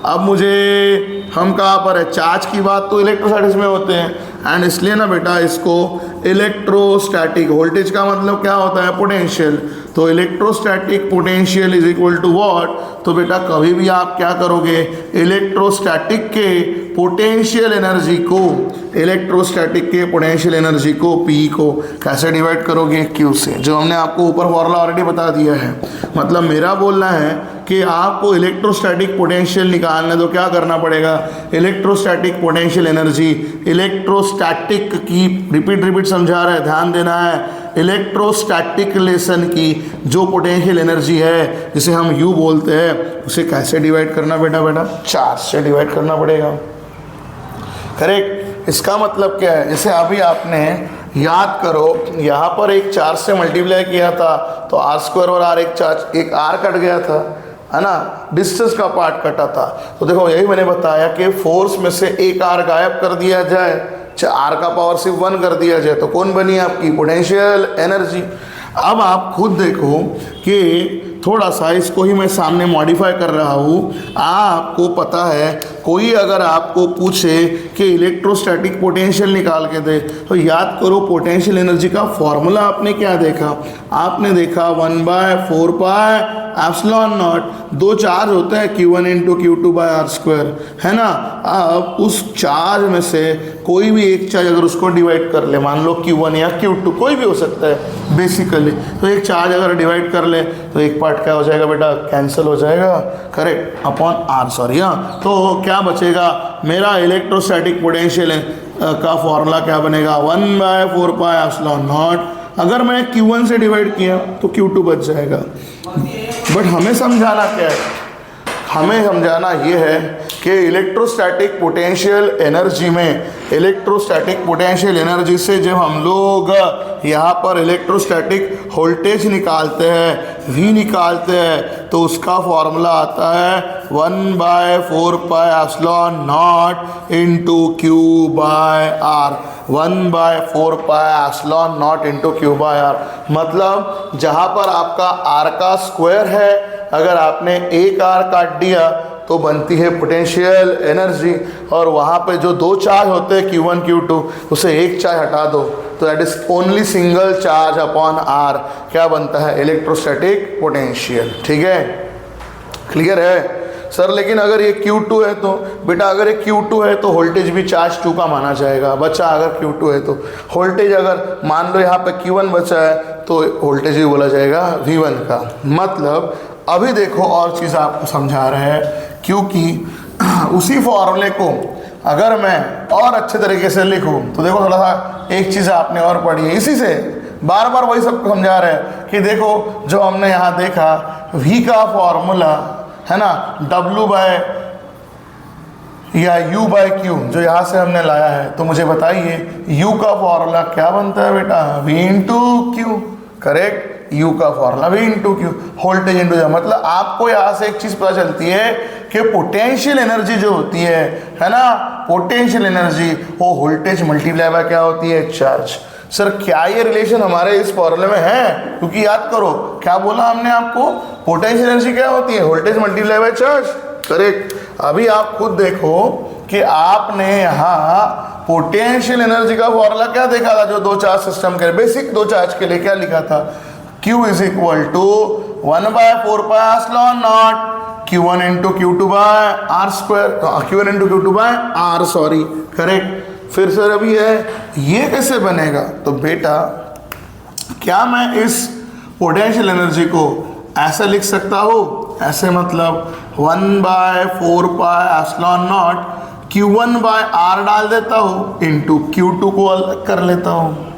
अब मुझे हम कहाँ पर है, चार्ज की बात तो इलेक्ट्रोस्टैटिक्स में होते हैं, एंड इसलिए ना बेटा इसको इलेक्ट्रोस्टैटिक, वोल्टेज का मतलब क्या होता है पोटेंशियल, तो electrostatic potential is equal to what, तो बेटा कभी भी आप क्या करोगे, इलेक्ट्रोस्टैटिक के पोटेंशियल एनर्जी को, इलेक्ट्रोस्टैटिक के पोटेंशियल एनर्जी को पी को कैसे डिवाइड करोगे, क्यू से, जो हमने आपको ऊपर फॉर्मूला ऑलरेडी बता दिया है। मतलब मेरा बोलना है कि आपको इलेक्ट्रोस्टैटिक पोटेंशियल निकालना तो क्या करना पड़ेगा, इलेक्ट्रोस्टैटिक पोटेंशियल एनर्जी, इलेक्ट्रोस्टैटिक की रिपीट समझा रहे हैं, ध्यान देना है, इलेक्ट्रोस्टैटिक लेसन की जो पोटेंशियल एनर्जी है जिसे हम यू बोलते हैं, उसे कैसे डिवाइड करना बेटा चार्ज से डिवाइड करना पड़ेगा। करेक्ट। इसका मतलब क्या है, जैसे अभी आपने याद करो यहाँ पर एक चार्ज से मल्टीप्लाई किया था तो आर स्क्वायर और आर एक आर कट गया था, है ना, डिस्टेंस का पार्ट कटा था। तो देखो यही मैंने बताया कि फोर्स में से एक आर गायब कर दिया जाए, आर का पावर सिर्फ 1 कर दिया जाए तो कौन बनी आपकी पोटेंशियल एनर्जी। अब आप खुद देखो कि थोड़ा सा इसको ही मैं सामने मॉडिफाई कर रहा हूँ। आपको पता है कोई अगर आपको पूछे कि इलेक्ट्रोस्टैटिक पोटेंशियल निकाल के दे तो याद करो पोटेंशियल एनर्जी का फॉर्मूला आपने क्या देखा, आपने देखा 1/4 पाई एप्सिलॉन नॉट, दो चार्ज होते हैं Q1 into Q2 by R square, है ना। अब उस चार्ज में से कोई भी एक चार्ज अगर उसको डिवाइड कर ले, मान लो Q1 या Q2 कोई भी हो सकता है बेसिकली, तो एक चार्ज अगर डिवाइड कर ले तो एक पार्ट क्या हो जाएगा बेटा, कैंसिल हो जाएगा, करेक्ट, अपॉन आर, सॉरी। हाँ, तो क्या बचेगा मेरा इलेक्ट्रोस्टैटिक पोटेंशियल का फॉर्मूला क्या बनेगा, 1/4 पाई एप्सिलॉन नॉट। अगर मैं Q1 से डिवाइड किया तो Q2 बच जाएगा। बट हमें समझाना क्या है, हमें समझाना ये है कि इलेक्ट्रोस्टैटिक पोटेंशियल एनर्जी में, इलेक्ट्रोस्टैटिक पोटेंशियल एनर्जी से जब हम लोग यहाँ पर इलेक्ट्रोस्टैटिक वोल्टेज निकालते हैं, V निकालते हैं, तो उसका फॉर्मूला आता है 1/4 pi epsilon naught into Q by R, 1/4 pi epsilon naught into Q by R. मतलब जहाँ पर आपका R का स्क्वायर है, अगर आपने एक आर काट दिया तो बनती है पोटेंशियल एनर्जी, और वहाँ पे जो दो चार्ज होते हैं Q1 Q2 उसे एक चार्ज हटा दो तो that is only single charge upon R, क्या बनता है, इलेक्ट्रोस्टैटिक पोटेंशियल। ठीक है, क्लियर है सर। लेकिन अगर ये Q2 है तो बेटा, अगर ये Q2 है तो वोल्टेज भी चार्ज 2 का माना जाएगा बच्चा। अगर Q2 है तो वोल्टेज, अगर मान लो यहाँ पे Q1 बचा है तो वोल्टेज भी बोला जाएगा V1 का। मतलब अभी देखो और चीज़ आपको समझा रहे हैं, क्योंकि उसी फॉर्मूले को अगर मैं और अच्छे तरीके से लिखूं तो देखो थोड़ा सा एक चीज़ आपने और पढ़ी है, इसी से बार बार वही सबको समझा रहे हैं कि देखो जो हमने यहाँ देखा V का फॉर्मूला है ना, W बाय या U बाय Q, जो यहाँ से हमने लाया है, तो मुझे बताइए U का फॉर्मूला क्या बनता है बेटा, V into Q, correct. U का formula V into Q, voltage into, मतलब आपको यहाँ से एक चीज़ पता चलती है कि पोटेंशियल एनर्जी जो होती है ना, पोटेंशियल एनर्जी वो वोल्टेज मल्टीप्लाई बाय क्या होती है, चार्ज। सर क्या ये रिलेशन हमारे इस फॉर्मूले में है, क्योंकि याद करो क्या बोला हमने आपको, पोटेंशियल एनर्जी क्या होती है, voltage multiply by charge, correct. अभी आप खुद देखो कि आपने यहाँ पोटेंशियल एनर्जी का फॉर्मूला क्या देखा था, जो दो चार्ज सिस्टम के बेसिक दो चार्ज के लिए क्या लिखा था, Q is equal to 1/4 pi epsilon naught Q1 into Q2 by R square, Q1 into Q2 by R, sorry, correct. फिर सर अभी है ये कैसे बनेगा, तो बेटा क्या मैं इस पोटेंशियल एनर्जी को ऐसे लिख सकता हूँ, ऐसे मतलब 1/4 pi epsilon naught Q1 by R डाल देता हूँ इंटू Q2 को अलग कर लेता हूँ,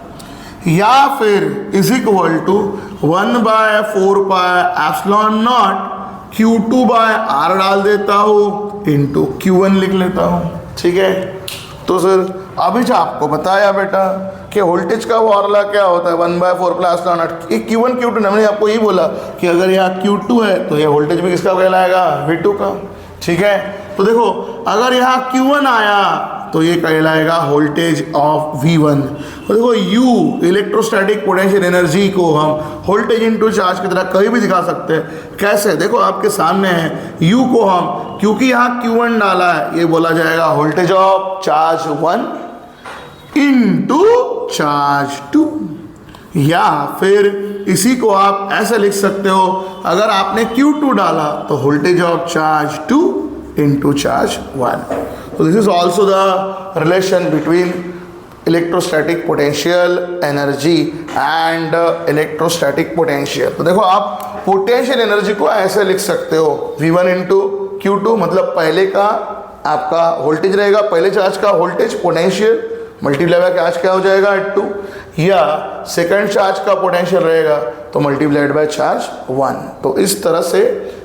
या फिर is equal to 1/4 pi epsilon naught Q2 by R डाल देता हूँ इंटू Q1 लिख लेता हूँ। ठीक है, तो सर अभी जो आपको बताया बेटा कि वोल्टेज का फॉर्मूला क्या होता है, 1/4 प्लस एप्सिलॉन नॉट, ये Q1 Q2, हमने आपको यही बोला कि अगर यहाँ Q2 है तो ये वोल्टेज भी किसका कहलाएगा, V2 का। ठीक है, तो देखो अगर यहाँ Q1 आया तो ये कहलाएगा वोल्टेज ऑफ V1। तो देखो U इलेक्ट्रोस्टैटिक पोटेंशियल एनर्जी को हम वोल्टेज इनटू चार्ज की तरह कहीं भी दिखा सकते हैं। कैसे, देखो आपके सामने है, U को हम, क्योंकि यहाँ Q1 डाला है, ये बोला जाएगा voltage of charge 1, into charge 2, या फिर इसी को आप ऐसे लिख सकते हो, अगर आपने Q2 डाला तो voltage of charge 2 into charge 1. So this is also the relation between electrostatic potential energy and electrostatic potential. तो देखो आप पोटेंशियल एनर्जी को ऐसे लिख सकते हो, V1 इंटू Q2, मतलब पहले का आपका वोल्टेज रहेगा, पहले चार्ज का voltage potential multiply by charge क्या हो जाएगा 2, या सेकंड चार्ज का पोटेंशियल रहेगा तो मल्टीप्लाइड बाय चार्ज 1. तो इस तरह से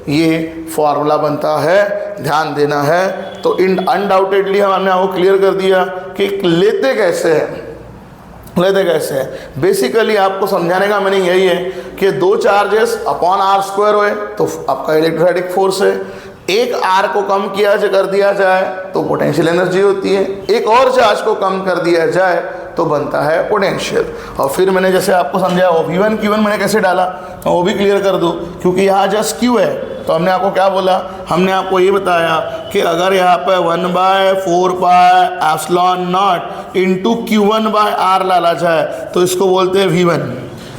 ये फॉर्मूला बनता है, ध्यान देना है. तो इन अनडाउटेडली हमने आपको क्लियर कर दिया कि लेते कैसे हैं. बेसिकली आपको समझाने का मीनिंग यही है कि दो चार्जेस अपॉन आर स्क्वायर हुए तो आपका इलेक्ट्रोस्टैटिक फोर्स है, एक आर को कम किया कर दिया जाए तो पोटेंशियल एनर्जी होती है, एक और चार्ज को कम कर दिया जाए तो बनता है पोटेंशियल. और फिर मैंने जैसे आपको समझाया वो V1 Q1 मैंने कैसे डाला, मैं वो भी क्लियर कर दूं, क्योंकि यहाँ जस्ट Q है. तो हमने आपको क्या बोला, हमने आपको ये बताया कि अगर यहाँ पे 1/4πε0 इंटू Q1/R डाला जाए तो इसको बोलते हैं V1,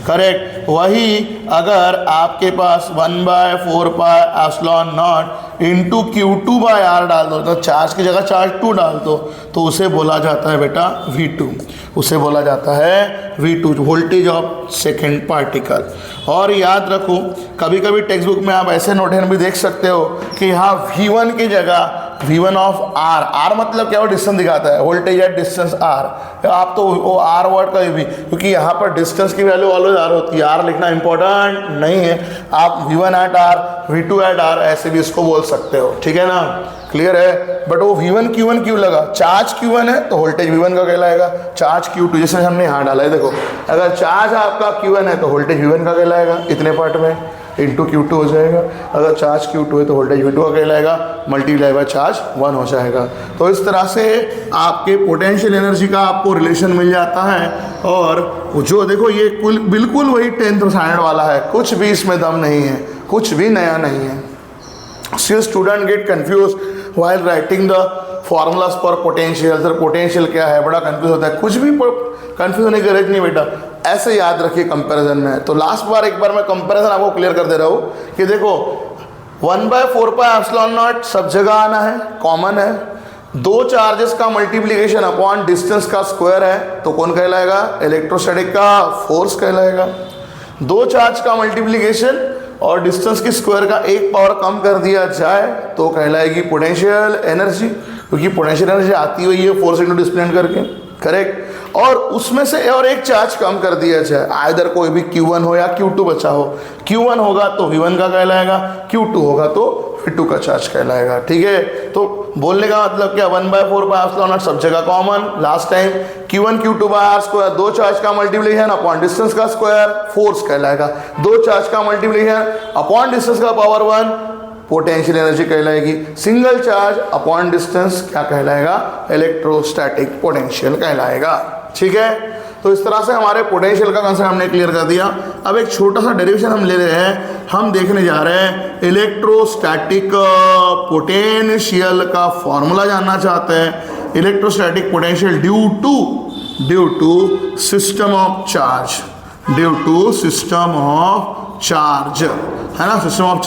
करेक्ट. वही अगर आपके पास 1/4πε0 इंटू Q2/R डाल दो, तो चार्ज की जगह चार्ज 2 डाल दो, तो उसे बोला जाता है बेटा V2, उसे बोला जाता है V2, voltage of second particle. और याद रखो, कभी कभी टेक्स्ट बुक में आप ऐसे नोटेशन भी देख सकते हो कि यहाँ V1 की जगह V1 ऑफ R मतलब क्या, वो डिस्टेंस दिखाता है, वोल्टेज एट डिस्टेंस R. आप तो वो R वर्ड का भी, क्योंकि यहाँ पर डिस्टेंस की वैल्यू ऑलवेज R होती है, R लिखना इंपॉर्टेंट नहीं है. आप V1 eight R, V2 eight R ऐसे भी इसको बोल सकते हो, ठीक है ना, क्लियर है. बट वो V1 Q1 क्यों लगा, चार्ज Q1 है तो वोल्टेज V1 का कहलाएगा, चार्ज Q2 जैसे हमने यहाँ डाला है. देखो अगर चार्ज आपका Q1 है तो वोल्टेज V1 का कहलाएगा, इतने पार्ट में इंटू Q2 हो जाएगा. अगर चार्ज Q2 है तो वोल्टेज V2 का कहलाएगा, मल्टीप्लाई बाय चार्ज 1 हो जाएगा. तो इस तरह से आपके पोटेंशियल एनर्जी का आपको रिलेशन मिल जाता है. और जो देखो ये बिल्कुल वही 10th स्टैंडर्ड वाला है, कुछ भी इसमें दम नहीं है, कुछ भी नया नहीं है. Still student get confused while writing the formulas for potential. Sir potential क्या है, बड़ा कंफ्यूज होता है. कुछ भी कंफ्यूज होने की जरूरत नहीं बेटा, ऐसे याद रखिए कंपैरिजन में. तो लास्ट बार एक बार मैं कंपैरिजन आपको क्लियर कर दे रहा हूँ कि देखो 1/4πε0 सब जगह आना है, कॉमन है. दो चार्जेस का मल्टीप्लीकेशन अपॉन डिस्टेंस का स्क्वायर है तो कौन कहलाएगा, इलेक्ट्रोस्टैटिक का फोर्स कहलाएगा. दो चार्ज का मल्टीप्लीकेशन और डिस्टेंस की स्क्वायर का एक पावर कम कर दिया जाए तो कहलाएगी पोटेंशियल एनर्जी, क्योंकि पोटेंशियल एनर्जी आती हुई है फोर्स इंटू डिस्प्लेसमेंट करके, करेक्ट. और उसमें से और एक चार्ज कम कर दिया जाए, आइदर कोई भी Q1 हो या Q2 बचा हो. Q1 होगा तो V1 का कहलाएगा, Q2 होगा तो V2 का चार्ज कहलाएगा, ठीक है. तो बोलने का मतलब क्या, 1/4πε0 सब जगह common. Last time Q1 Q2/R square, दो चार्ज का मल्टीप्लिकेशन अपॉन डिस्टेंस का स्क्वायर फोर्स कहलाएगा, दो चार्ज का मल्टीप्लिकेशन अपॉन डिस्टेंस का पावर 1 पोटेंशियल एनर्जी कहलाएगी, सिंगल चार्ज अपॉन डिस्टेंस क्या कहलाएगा, इलेक्ट्रोस्टैटिक पोटेंशियल कहलाएगा, ठीक है. तो इस तरह से हमारे पोटेंशियल का कंसेप्ट हमने क्लियर कर दिया. अब एक छोटा सा डेरिवेशन हम ले रहे हैं, हम देखने जा रहे हैं इलेक्ट्रोस्टैटिक पोटेंशियल का फॉर्मूला जानना चाहते हैं. Electrostatic potential due to system of charge, due to system of charge, है ना, सिस्टम ऑफ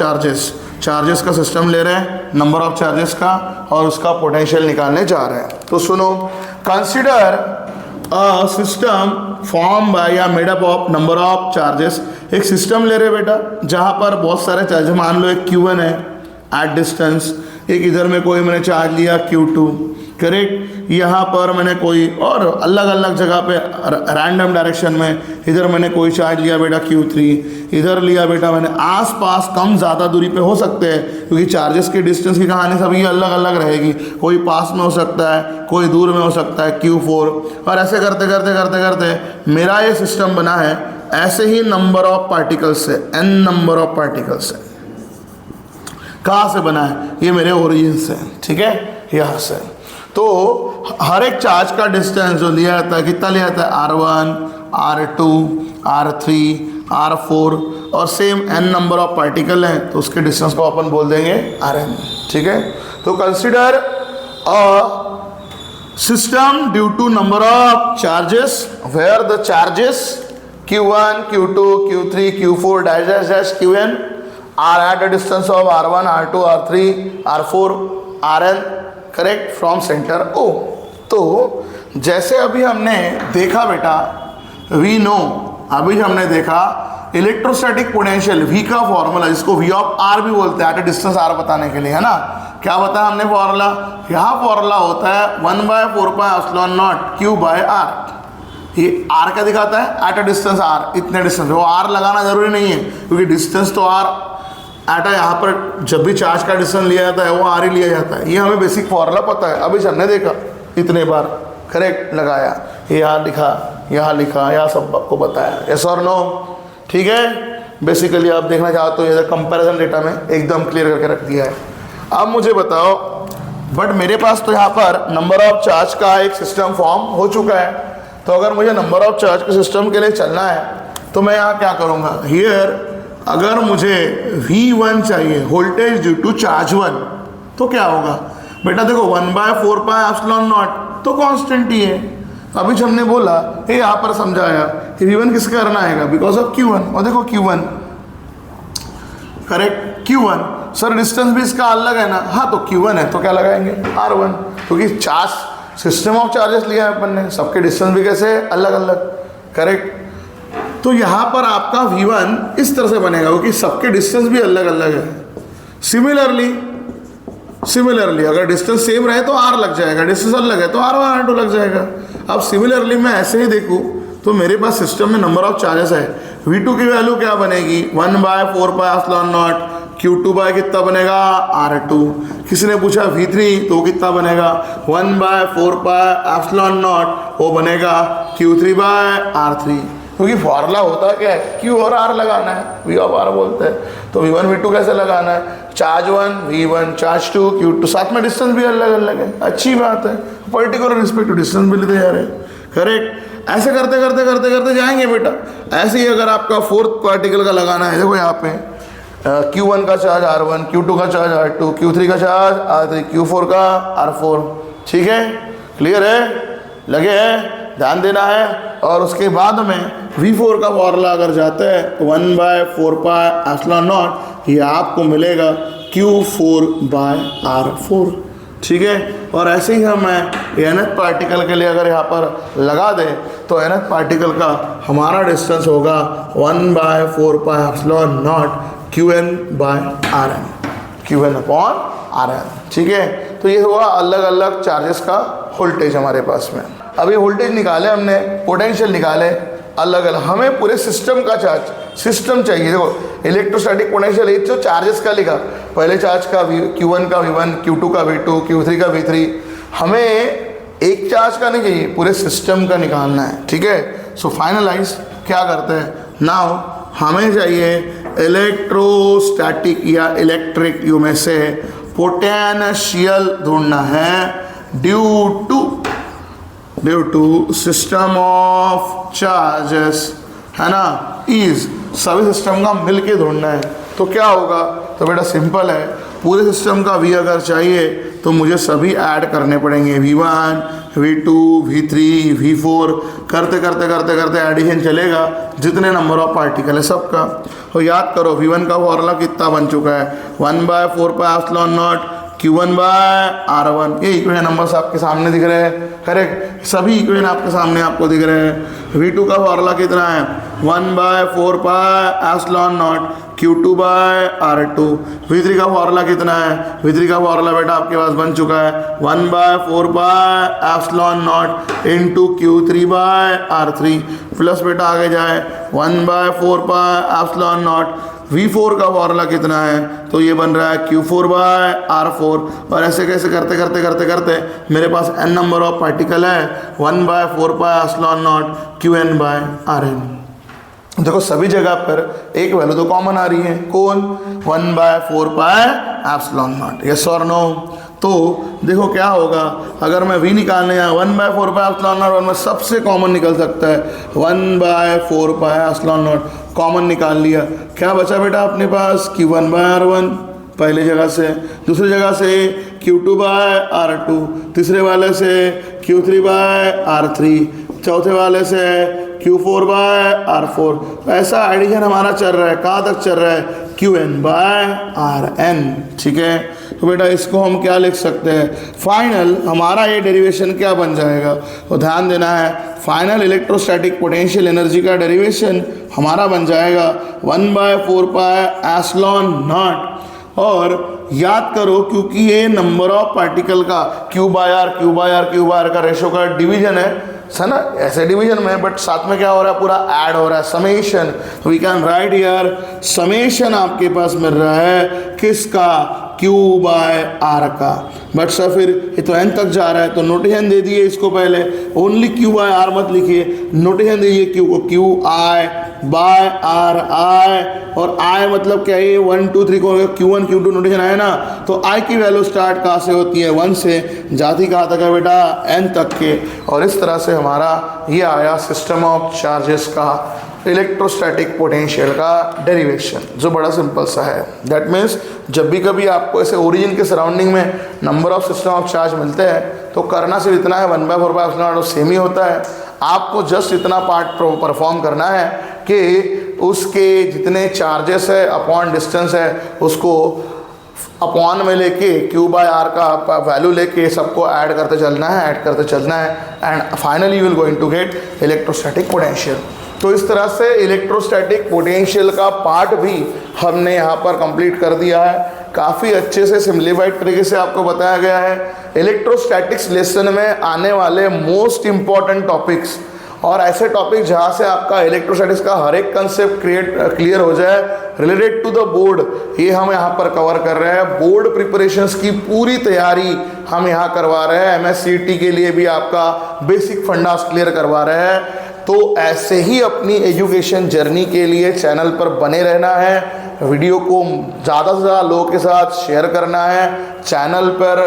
चार्जेस का सिस्टम ले रहे हैं, नंबर ऑफ चार्जेस का, और उसका पोटेंशियल निकालने जा रहे हैं. तो सुनो, consider a system form by या made up of number of charges. एक सिस्टम ले रहे बेटा जहाँ पर बहुत सारे चार्ज, मान लो एक Q1 है एट डिस्टेंस, एक इधर में कोई मैंने चार्ज लिया Q2, करेक्ट. यहाँ पर मैंने कोई और अलग अलग जगह पे रैंडम डायरेक्शन में, इधर मैंने कोई चार्ज लिया बेटा Q3, इधर लिया बेटा मैंने, आसपास कम ज़्यादा दूरी पे हो सकते हैं, क्योंकि चार्जेस की डिस्टेंस की कहानी सभी अलग अलग रहेगी, कोई पास में हो सकता है, कोई दूर में हो सकता है, Q4. और ऐसे करते करते करते करते मेरा ये सिस्टम बना है. ऐसे ही नंबर ऑफ पार्टिकल्स से, n नंबर ऑफ पार्टिकल्स से. कहाँ से बना है, ये मेरे ओरिजिन से, ठीक है, यहाँ से. तो हर एक चार्ज का डिस्टेंस जो लिया जाता है, कितना लिया जाता है, R1, R2, R3, R4, और same n number of particle हैं तो उसके डिस्टेंस को अपन बोल देंगे Rn, ठीक है. तो consider a system due to number of charges where the charges q1, q2, q3, q4 dash dash dash qn are at a distance of r1, r2, r3, r4, rn correct from center O. तो जैसे अभी हमने देखा बेटा we know, अभी हमने देखा electrostatic potential V का फॉर्मूला जिसको V ऑफ R भी बोलते हैं एट अ डिस्टेंस R बताने के लिए, है ना। क्या बताया हमने फॉर्मूला, यहाँ फॉर्मूला होता है 1/4πε0 Q बाय R। ये R क्या दिखाता है, एट अ डिस्टेंस R, इतने डिस्टेंस। वो R लगाना जरूरी नहीं है क्योंकि डिस्टेंस तो R एट यहाँ पर जब भी चार्ज का डिस्टेंस लिया जाता है वो R ही लिया जाता है। ये हमें बेसिक फॉर्मूला पता है, अभी हमने देखा इतने बार करेक्ट लगाया, ये यहाँ लिखा, यहाँ लिखा, यहाँ सब आपको बताया, यस और नो। ठीक है, बेसिकली आप देखना चाहते हो ये कंपैरिजन डेटा में एकदम क्लियर करके रख दिया है। अब मुझे बताओ, बट मेरे पास तो यहाँ पर नंबर ऑफ चार्ज का एक सिस्टम फॉर्म हो चुका है, तो अगर मुझे नंबर ऑफ चार्ज के सिस्टम के लिए चलना है तो मैं यहाँ क्या करूँगा, हियर अगर मुझे V1 चाहिए वोल्टेज ड्यू टू चार्ज 1 तो क्या होगा बेटा, देखो 1/4πε0 तो कांस्टेंट ही है। अभी हमने बोला ये यहाँ पर समझाया कि V1 किसका करना आएगा, बिकॉज ऑफ Q1। और देखो Q1 correct, Q1 sir distance भी इसका अलग है ना, हाँ तो Q1 है तो क्या लगाएंगे R1, क्योंकि चार्ज सिस्टम ऑफ चार्जेस लिया है अपन ने, सबके डिस्टेंस भी कैसे अलग अलग करेक्ट। तो यहाँ पर आपका V1 इस तरह से बनेगा क्योंकि सबके डिस्टेंस भी अलग अलग है। सिमिलरली अगर डिस्टेंस सेम रहे तो R लग जाएगा, डिस्टेंस अलग है तो R1 R2 लग जाएगा। अब सिमिलरली मैं ऐसे ही देखूँ तो मेरे पास सिस्टम में नंबर ऑफ चार्जेस है, V2 की वैल्यू क्या बनेगी 1/4πε0 Q2 बाय कितना बनेगा R2। किसी ने पूछा V3 तो कितना बनेगा 1/4πε0 वो बनेगा Q3 बाय R3, क्योंकि फॉर्मूला होता क्या है Q और R लगाना है, V ऑफ R बोलते हैं। तो V1 V2 कैसे लगाना है, चार्ज 1 V1 चार्ज 2 Q2, साथ में डिस्टेंस भी अलग अलग है, अच्छी बात है, पर्टिकुलर रिस्पेक्ट टू डिस्टेंस भी लेते जा रहे हैं करेक्ट। ऐसे करते करते करते करते जाएंगे बेटा। ऐसे ही अगर आपका फोर्थ पार्टिकल का लगाना है, देखो यहाँ पे Q1 का चार्ज R1, Q2 का चार्ज R2, Q3 का चार्ज R3, Q4 का R4। ठीक है, क्लियर है, लगे है, ध्यान देना है। और उसके बाद में V4 का फॉर्मूला अगर जाता है तो 1/4πε0 ये आपको मिलेगा Q4 बाय R4। ठीक है, और ऐसे ही हम nth पार्टिकल के लिए अगर यहाँ पर लगा दें तो nth पार्टिकल का हमारा डिस्टेंस होगा 1/4πε0 Qn by Rn, Qn upon Rn। ठीक है, तो ये हुआ अलग अलग चार्जेस का वोल्टेज हमारे पास में। अभी वोल्टेज निकाले हमने, पोटेंशियल निकाले, अलग अलग हमें पूरे सिस्टम का चार्ज सिस्टम चाहिए। देखो इलेक्ट्रोस्टैटिक पोटेंशियल ये जो चार्जेस का लिखा, पहले चार्ज का Q1 का V1, Q2 का V2, Q3 का V3, हमें एक चार्ज का नहीं चाहिए, पूरे सिस्टम का निकालना है। ठीक है, सो फाइनलाइज क्या करते हैं नाउ, हमें चाहिए इलेक्ट्रोस्टैटिक या इलेक्ट्रिक यू में से पोटेंशियल ढूंढना है due to system of charges, है ना, इज सभी सिस्टम का मिलके ढूंढना है। तो क्या होगा, तो बेटा सिंपल है, पूरे सिस्टम का V अगर चाहिए तो मुझे सभी ऐड करने पड़ेंगे, V1 V2 V3 V4, करते करते करते करते एडिशन चलेगा जितने नंबर ऑफ पार्टिकल है सबका। तो याद करो V1 का फॉर्मूला कितना बन चुका है 1/4πε0 Q1 बाय R1। ये इक्वेशन नंबर्स आपके सामने दिख रहे हैं करेक्ट, सभी इक्वेशन आपके सामने आपको दिख रहे हैं। V2 का फॉर्मूला कितना है 1/4πε0 Q2 बाय R2। V3 का फॉर्मूला कितना है, V3 का फॉर्मूला बेटा आपके पास बन चुका है 1/4πε0 into Q3 bye R3 plus बेटा आगे जाए 1/4πε0 V4 का फॉर्मूला कितना है, तो ये बन रहा है Q4 बाय R4। और ऐसे कैसे करते करते करते करते मेरे पास n नंबर ऑफ पार्टिकल है 1/4πε0 Qn बाय Rn। देखो सभी जगह पर एक वैल्यू तो कॉमन आ रही है, कौन 1/4πε0, यस और नो। तो देखो क्या होगा, अगर मैं V निकालने या 1/4πε0 में सबसे कॉमन निकल सकता है 1/4πε0 कॉमन निकाल लिया, क्या बचा बेटा अपने पास Q1 बाय R1 पहले जगह से, दूसरी जगह से Q2 बाय R2, तीसरे वाले से Q3/R3, चौथे वाले से Q4/R4। ऐसा एडिशन हमारा चल रहा है, कहाँ तक चल रहा है, Qn/Rn। ठीक है, तो बेटा इसको हम क्या लिख सकते हैं, फाइनल हमारा ये डेरिवेशन क्या बन जाएगा, तो ध्यान देना है, फाइनल इलेक्ट्रोस्टैटिक पोटेंशियल एनर्जी का डेरिवेशन हमारा बन जाएगा 1/4πε0। और याद करो, क्योंकि ये नंबर ऑफ पार्टिकल का Q/R का रेशो का डिवीजन है ना, ऐसे डिवीजन में, बट साथ में क्या हो रहा है, पूरा ऐड हो रहा है, summation. We can write here summation आपके पास मिल रहा है किसका, Q/R का। बट सर फिर ये तो n तक जा रहा है, तो नोटेशन दे दिए इसको, पहले ओनली Q/R मत लिखिए, नोटेशन दीजिए Q को Qi/RI, और I मतलब क्या है, 1 2 3 को Q1 Q2 नोटेशन आया ना, तो I की वैल्यू स्टार्ट कहाँ से होती है, 1 से, जाती कहाँ तक है बेटा, n तक के। और इस तरह से हमारा ये आया सिस्टम ऑफ चार्जेस का इलेक्ट्रोस्टैटिक पोटेंशियल का डेरिवेशन, जो बड़ा सिंपल सा है। दैट मीन्स जब भी कभी आपको ऐसे ओरिजिन के सराउंडिंग में number of system of charge मिलते हैं, तो करना सिर्फ इतना है, 1/4πε0 सेम ही होता है। आपको जस्ट इतना पार्ट परफॉर्म करना है कि उसके जितने चार्जेस है अपॉन डिस्टेंस है, उसको अपॉन में लेके Q/R का वैल्यू लेके सबको ऐड करते चलना है, and finally you will going to get electrostatic potential. तो इस तरह से इलेक्ट्रोस्टैटिक पोटेंशियल का पार्ट भी हमने यहाँ पर कंप्लीट कर दिया है। काफ़ी अच्छे से सिम्प्लीफाइड तरीके से आपको बताया गया है। इलेक्ट्रोस्टैटिक्स लेसन में आने वाले मोस्ट इंपॉर्टेंट टॉपिक्स और ऐसे टॉपिक जहाँ से आपका इलेक्ट्रोस्टैटिक्स का हर एक कंसेप्ट क्लियर हो जाए रिलेटेड टू द बोर्ड, ये हम यहाँ पर कवर कर रहे हैं। बोर्ड प्रिपरेशंस की पूरी तैयारी हम यहाँ करवा रहे हैं। MSCT के लिए भी आपका बेसिक फंडास क्लियर करवा रहे हैं। तो ऐसे ही अपनी एजुकेशन जर्नी के लिए चैनल पर बने रहना है, वीडियो को ज़्यादा से ज़्यादा लोगों के साथ शेयर करना है, चैनल पर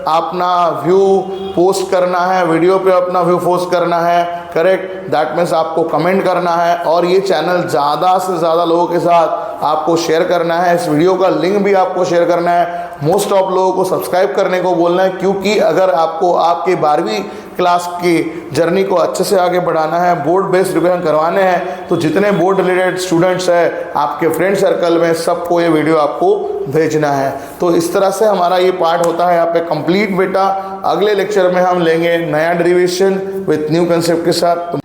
अपना व्यू पोस्ट करना है, वीडियो पे अपना व्यू पोस्ट करना है, करेक्ट। दैट मीन्स आपको कमेंट करना है और ये चैनल ज़्यादा से ज़्यादा लोगों के साथ आपको शेयर करना है। इस वीडियो का लिंक भी आपको शेयर करना है। मोस्ट ऑफ लोगों को सब्सक्राइब करने को बोलना है, क्योंकि अगर आपको आपके 12वीं क्लास की जर्नी को अच्छे से आगे बढ़ाना है, बोर्ड बेस्ड रिवीजन करवाने हैं, तो जितने बोर्ड रिलेटेड स्टूडेंट्स हैं आपके फ्रेंड सर्कल में सबको ये वीडियो आपको भेजना है। तो इस तरह से हमारा ये पार्ट होता है यहाँ पे कंप्लीट बेटा। अगले लेक्चर में हम लेंगे नया डेरिवेशन विथ न्यू कंसेप्ट के साथ।